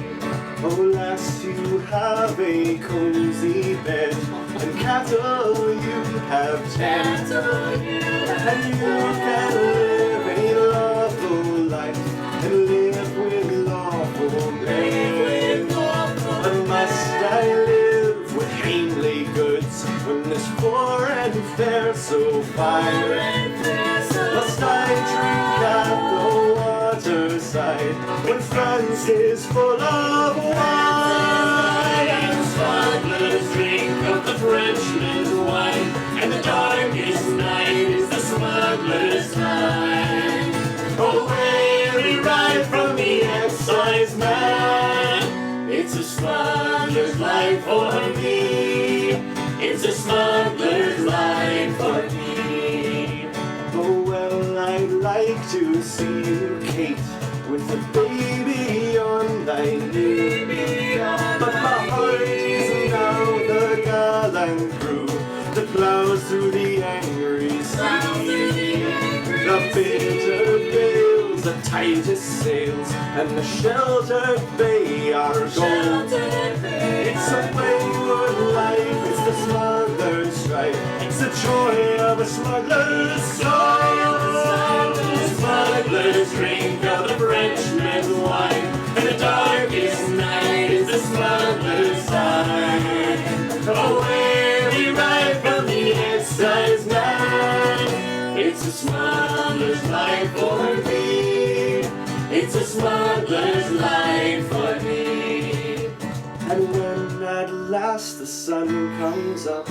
Speaker 12: Oh lass, you have a cozy bed, and cattle you have 10. And you can live a lawful life, and live with lawful men. But must I live with Hamley goods, when there's poor and fair so fine? Must I drink at the waterside, when France is full of wine? Smugglers drink of the Frenchman's wine, and the darkest night is the smuggler's time. Away we ride from the excise man. It's a smuggler's life for me. It's a smuggler's life for me. Oh well, I'd like to see you, Kate, with a baby on thy knee. But my heart is now the gallant crew that plows through the angry sea. The bitter gales, the tightest sails, and the sheltered bay are gold. It's a wayward life, it's the smuggler's strife, it's the joy of a smuggler's soul. Smugglers drink of the Frenchman's wine, and the darkest night is the smuggler's time. Away we ride from the excise man. It's a smuggler's life for me. It's a smuggler's life for me. And when at last the sun comes up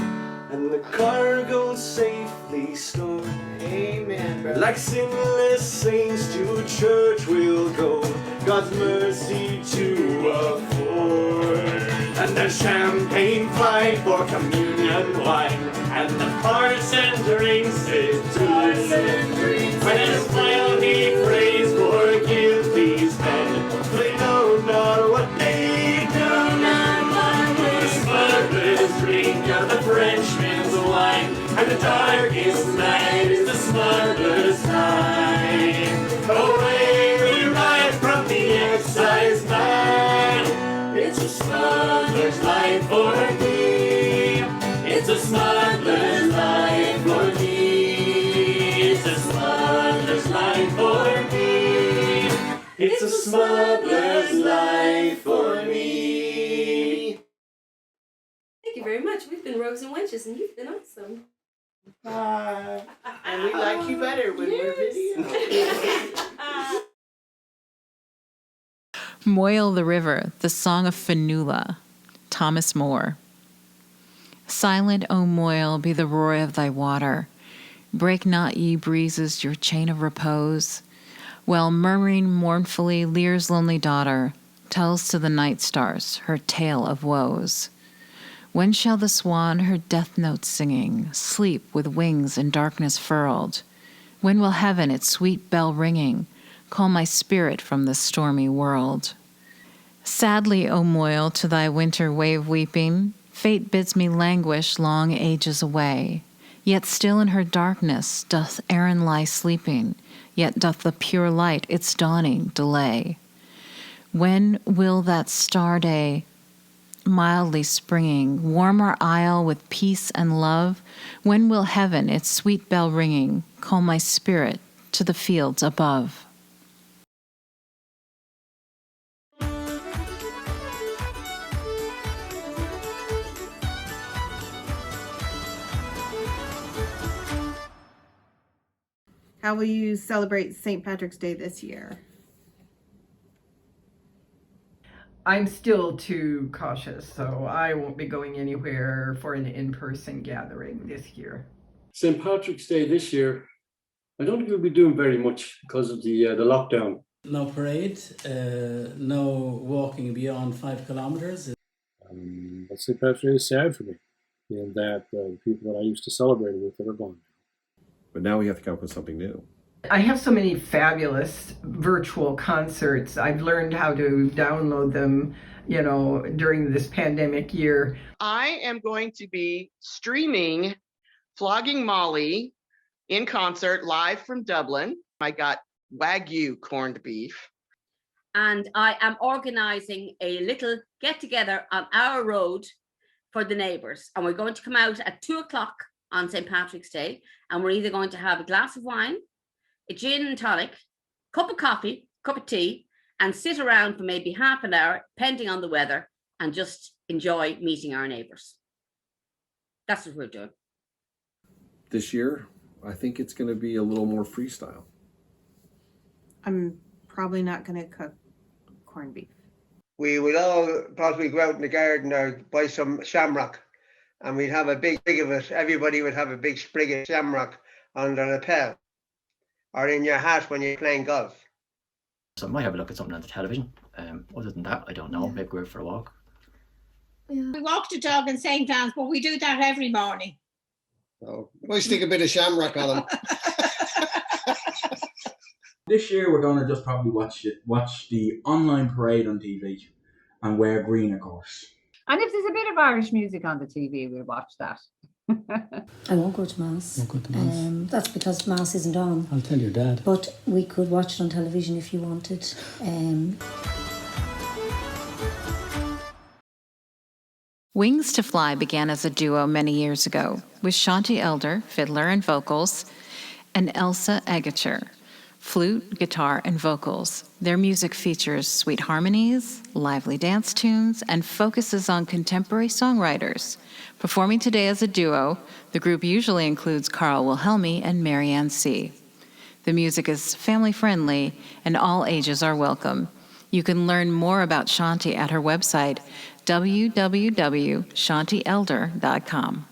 Speaker 12: and the cargo's safely stored, amen, brother, like sinless saints to church we'll go, God's mercy to afford. And the champagne flight for communion wine, and the parson drinks his tune. When his while he prays for guilty men, they know not what they do. The smugglers drink of the Frenchman's wine, and the darkest night is the smuggler's time. Away we ride from the excise man. It's a smuggler's life for me. It's a smuggler's life for me. It's a smuggler's life for me. It's a smuggler's life for me.
Speaker 4: Thank you very much. We've been Rogues and Wenches, and you've been awesome.
Speaker 6: And we like you better when we're video.
Speaker 2: Moyle the River, the Song of Fanula, Thomas Moore. Silent, O Moyle, be the roar of thy water. Break not, ye breezes, your chain of repose, while murmuring mournfully Lear's lonely daughter tells to the night stars her tale of woes. When shall the swan, her death notes singing, sleep with wings in darkness furled? When will heaven, its sweet bell ringing, call my spirit from this stormy world? Sadly, O Moyle, to thy winter wave weeping, fate bids me languish long ages away. Yet still in her darkness doth Erin lie sleeping, yet doth the pure light its dawning delay. When will that star day, mildly springing, warm our isle with peace and love? When will heaven, its sweet bell ringing, call my spirit to the fields above?
Speaker 9: How will you celebrate St. Patrick's Day this year?
Speaker 11: I'm still too cautious, so I won't be going anywhere for an in-person gathering this year.
Speaker 18: St. Patrick's Day this year, I don't think we'll be doing very much because of the lockdown.
Speaker 13: No parade, no walking beyond 5 kilometers.
Speaker 19: But St. Patrick's Day is sad for me, in that the people that I used to celebrate with are gone.
Speaker 14: But now we have to come up with something new.
Speaker 11: I have so many fabulous virtual concerts. I've learned how to download them, during this pandemic year.
Speaker 6: I am going to be streaming Flogging Molly in concert live from Dublin. I got Wagyu corned beef.
Speaker 15: And I am organising a little get-together on our road for the neighbours. And we're going to come out at 2:00 on St. Patrick's Day. And we're either going to have a glass of wine, a gin and tonic, cup of coffee, cup of tea, and sit around for maybe half an hour, depending on the weather, and just enjoy meeting our neighbours. That's what we're doing.
Speaker 14: This year, I think it's going to be a little more freestyle.
Speaker 9: I'm probably not going to cook corned beef.
Speaker 16: We will all possibly go out in the garden or buy some shamrock, and we'd have a big of it. Everybody would have a big sprig of shamrock on their lapel or in your hat when you're playing golf.
Speaker 10: So I might have a look at something on the television. Other than that, I don't know. Maybe go out for a walk.
Speaker 22: Yeah. We walk the dog in St. Anne's, but we do that every morning.
Speaker 5: Oh, we stick a bit of shamrock on them.
Speaker 8: This year we're going to just probably watch the online parade on TV and wear green, of course.
Speaker 3: And if there's a bit of Irish music on the TV, we'll watch that.
Speaker 23: I won't go to Mass.
Speaker 13: Won't go to Mass.
Speaker 23: That's because Mass isn't on.
Speaker 13: I'll tell your dad.
Speaker 23: But we could watch it on television if you wanted.
Speaker 2: Wings to Fly began as a duo many years ago with Shanti Elder, fiddler and vocals, and Elsa Egacher, flute, guitar, and vocals. Their music features sweet harmonies, lively dance tunes, and focuses on contemporary songwriters. Performing today as a duo, the group usually includes Carl Wilhelmi and Marianne C. The music is family-friendly, and all ages are welcome. You can learn more about Shanti at her website, www.shantielder.com.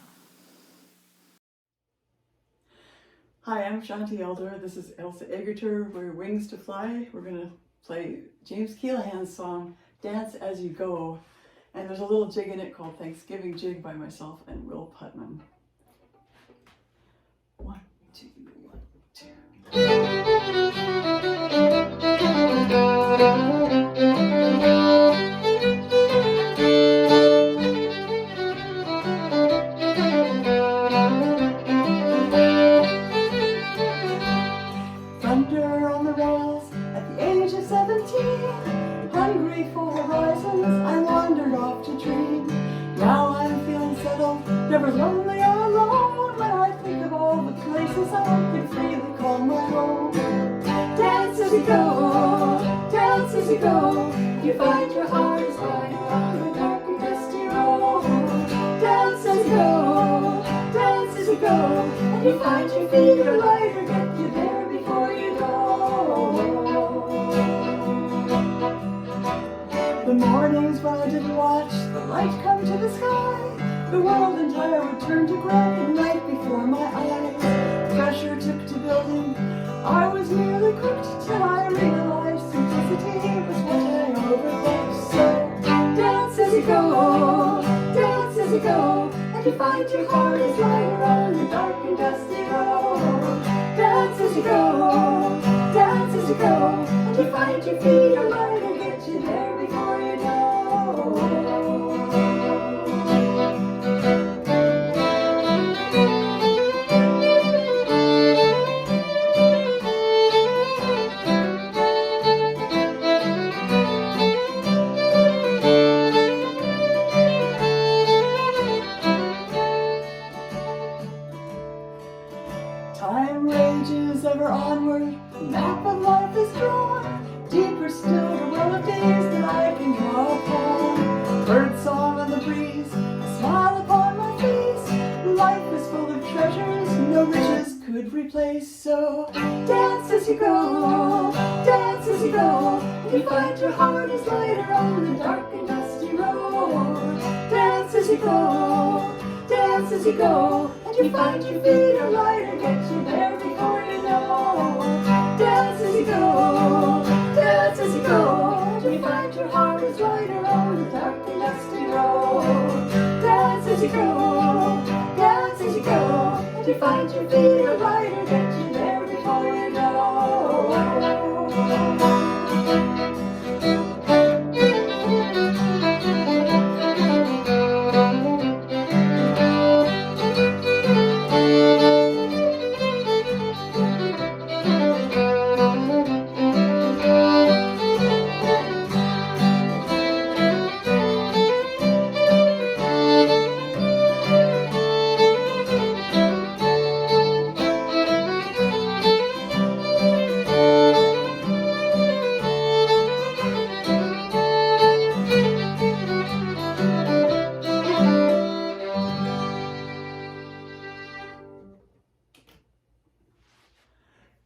Speaker 24: Hi, I'm Shanti Elder. This is Elsa Egerter. We're Wings to Fly. We're going to play James Keelahan's song, Dance As You Go. And there's a little jig in it called Thanksgiving Jig by myself and Will Putnam. 1, 2, 1, 2. Thunder on the rails at the age of 17. Hungry for horizons, I wandered off to dream. Now I'm feeling settled, never lonely or alone. When I think of all the places I can freely call my home. Dance as you go, dance as you go. You find your heart is riding on the dark and dusty road. Dance as you go, dance as you go. And you find your feet are lighter, get you there before you know. light come to the sky, the world entire would turn to gray right before my eyes. Pressure took to building, I was nearly cooked till I realized simplicity was what I overlooked. So dance as you go, dance as you go, and you find your heart is lighter on the dark and dusty road. Dance as you go, dance as you go, and you find your feet are lighter, get you there before you know. Time rages ever onward, the map of life is drawn, deeper still the well of days that I can draw upon. Bird song on the breeze, a smile upon my face, life is full of treasures no riches could replace. So dance as you go, dance as you go, and you find your heart is lighter on the dark and dusty road. Dance as you go, dance as you go, and you find your feet are lighter, get you there before you know. Dance as you go, dance as you go, and you find your heart is lighter on the dark and dusty road. Dance as you go, dance as you go, and you find your feet are lighter, get you there before you know.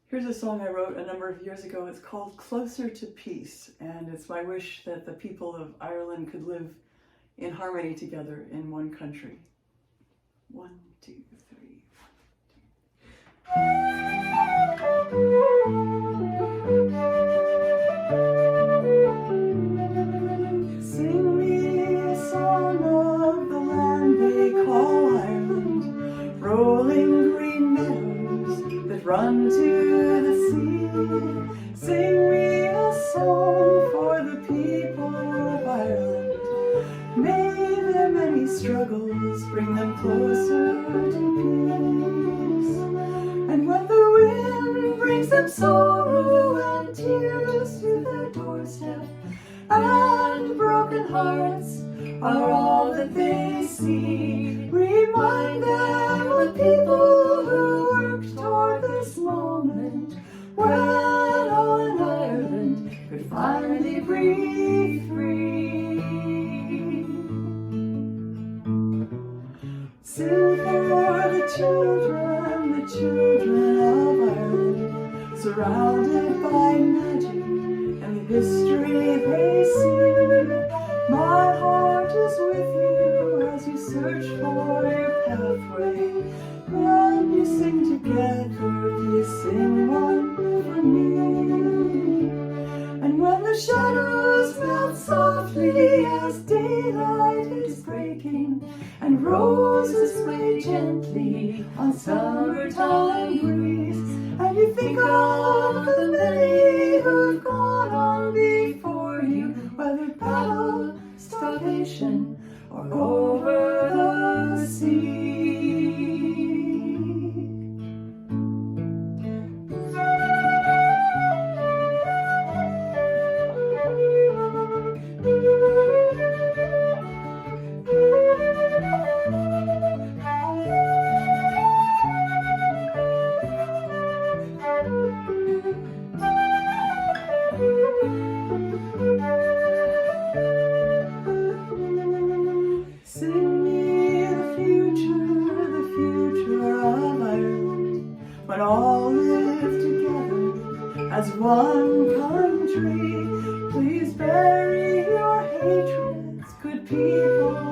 Speaker 1: Here's a song I wrote a number of years ago. It's called Closer to Peace, and it's my wish that the people of Ireland could live in harmony together in one country. 1, 2, 3. Sing me a song of the land they call Ireland, rolling green meadows that run to the sea. Sing me a song for the people of Ireland. May their many struggles bring them closer to peace. And when the wind brings them sorrow and tears to their doorstep, and broken hearts are all that they see, remind them of people who worked toward this moment, when all in Ireland could finally breathe free. Sing for the children of Ireland, surrounded by magic and the history they see. My heart is with you as you search for your pathway. When you sing together, please sing one for me. And when the shadows melt softly as daylight is breaking, and roses sway gently on summertime breeze, and you think of the many who've gone on before you, whether battle, starvation, or over the sea. Sing me the future of Ireland, when all live together as one country. Please bury your hatreds, good people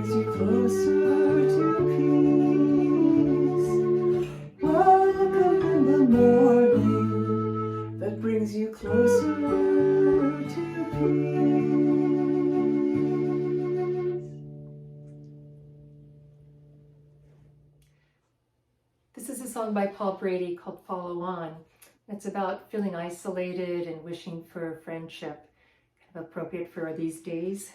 Speaker 24: brings you closer to peace. Welcome in the morning that brings you closer to peace.
Speaker 7: This is a song by Paul Brady called Follow On. It's about feeling isolated and wishing for friendship, kind of appropriate for these days.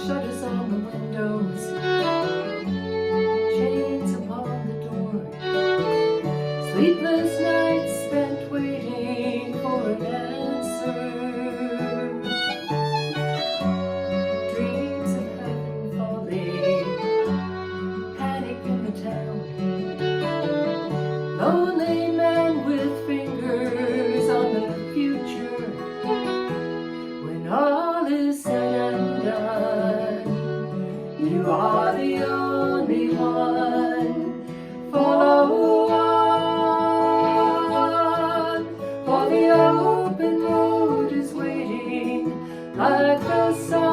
Speaker 7: Shutters on the windows, chains upon the door, sleepless nights spent waiting for an answer, dreams of heaven falling, panic in the town, lonely man with fingers on the future. When all is said and done, you are the only one. Follow on, for the open road is waiting like the sun.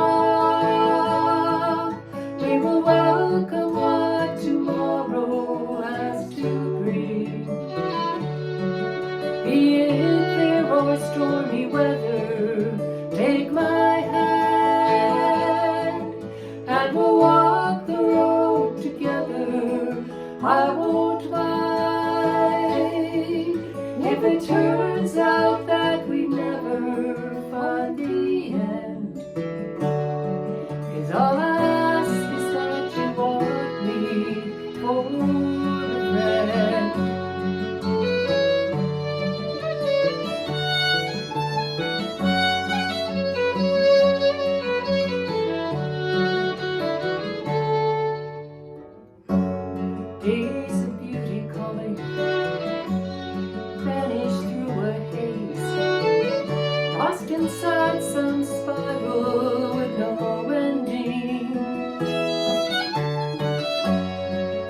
Speaker 7: We will welcome what tomorrow has to bring. Be it fair or stormy weather, take my hand, and we'll walk the road together. I won't mind if it turns out that we never find the end. 'Cause all I ask is that you want me for a friend. Days of beauty calling, vanish through a haze, lost inside some spiral with no ending.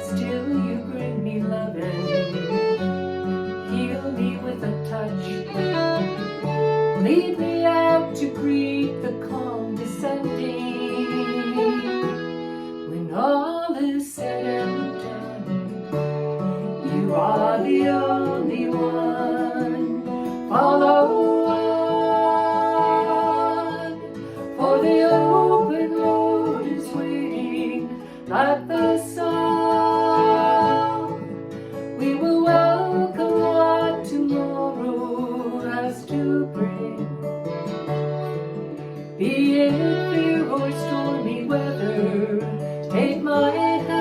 Speaker 7: Still you bring me loving, heal me with a touch, lead me out to greet the calm descending. When all is said and you are the only one. Follow on, for the open road is waiting like the sun. We will welcome what tomorrow has to bring. Be it fair or stormy weather, take my hand,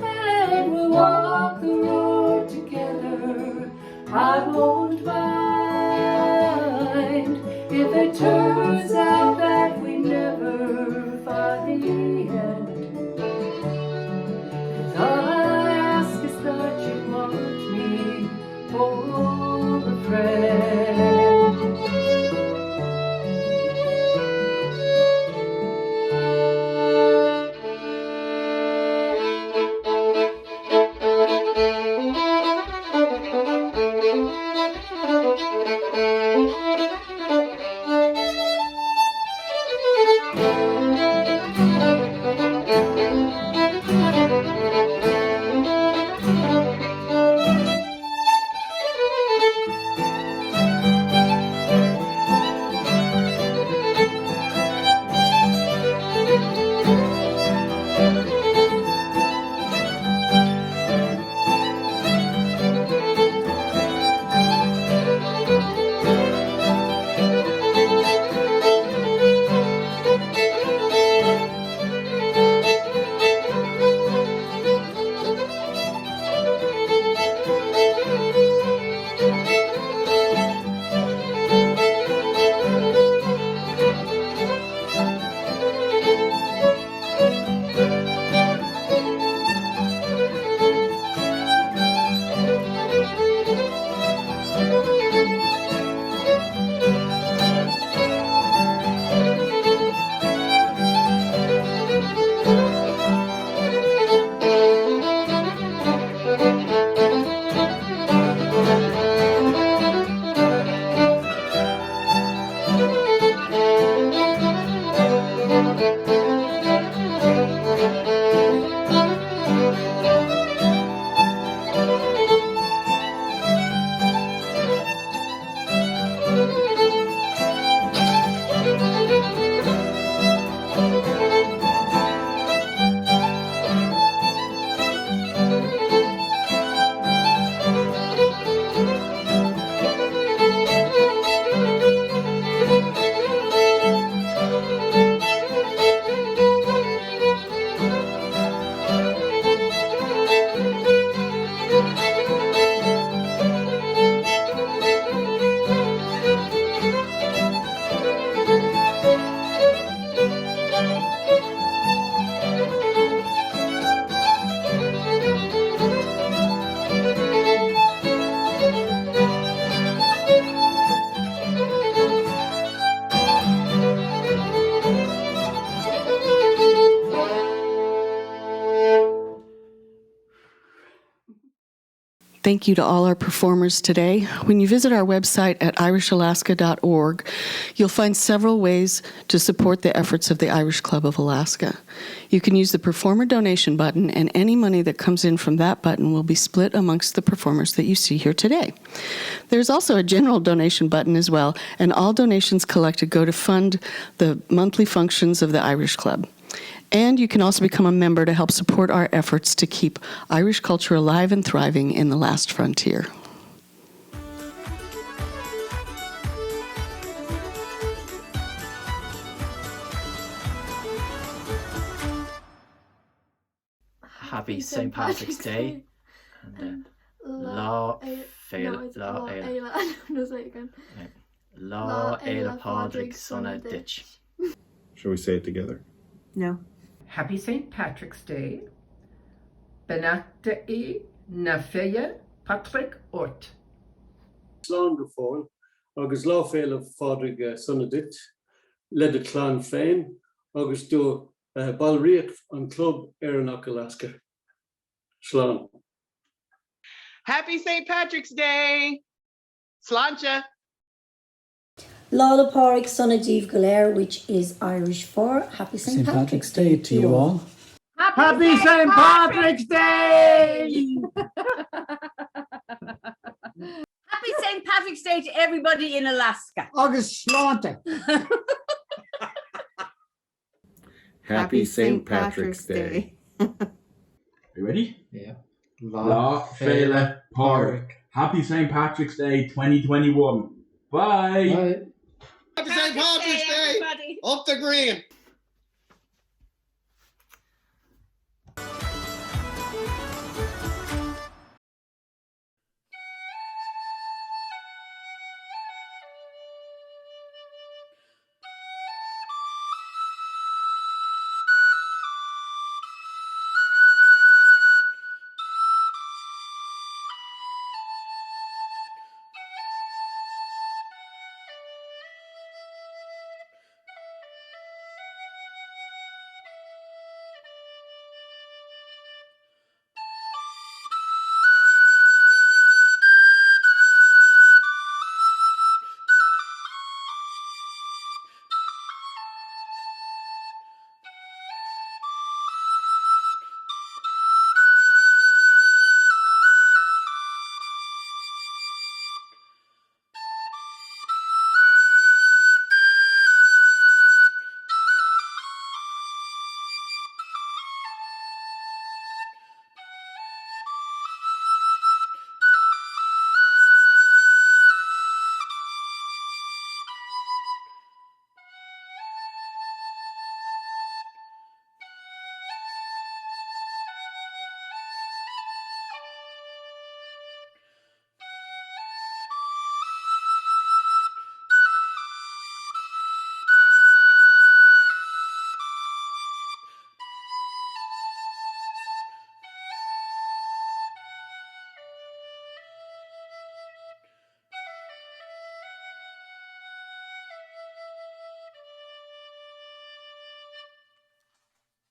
Speaker 7: and we'll walk the road together. I won't mind if it turns out that we never find the end. 'Cause all I ask is that you want me for a friend.
Speaker 12: Thank you to all our performers today. When you visit our website at irishalaska.org, you'll find several ways to support the efforts of the Irish Club of Alaska. You can use the performer donation button, and any money that comes in from that button will be split amongst the performers that you see here today. There's also a general donation button as well, and all donations collected go to fund the monthly functions of the Irish Club. And you can also become a member to help support our efforts to keep Irish culture alive and thriving in the last frontier.
Speaker 10: Happy St. Patrick's Day. And La
Speaker 17: I'm gonna say it again.
Speaker 10: La Eila Padraig Sonna Ditch.
Speaker 14: Shall we say it together?
Speaker 9: No.
Speaker 11: Happy St. Patrick's Day. Benacta e na feia Patrick Ort.
Speaker 18: Slán go fáil, agus lá féile fádraig sonna dit, le de clán féin, agus do balríocht an club Aeronautic Alaska. Slán.
Speaker 6: Happy St. Patrick's Day. Sláinte.
Speaker 23: Lala Pádraig Sonna Díobh Galéir, which is Irish for Happy St. Patrick's Day
Speaker 13: to you all.
Speaker 11: Happy St. Patrick's Day!
Speaker 15: Happy St. Patrick's Day to everybody in Alaska.
Speaker 11: August Slaughter.
Speaker 14: Happy St. Patrick's Day.
Speaker 8: Are you ready?
Speaker 13: Yeah.
Speaker 8: La Féile Pádraig. Happy St. Patrick's Day 2021. Bye.
Speaker 13: Bye.
Speaker 16: Happy St. Patrick's Day! Up the green!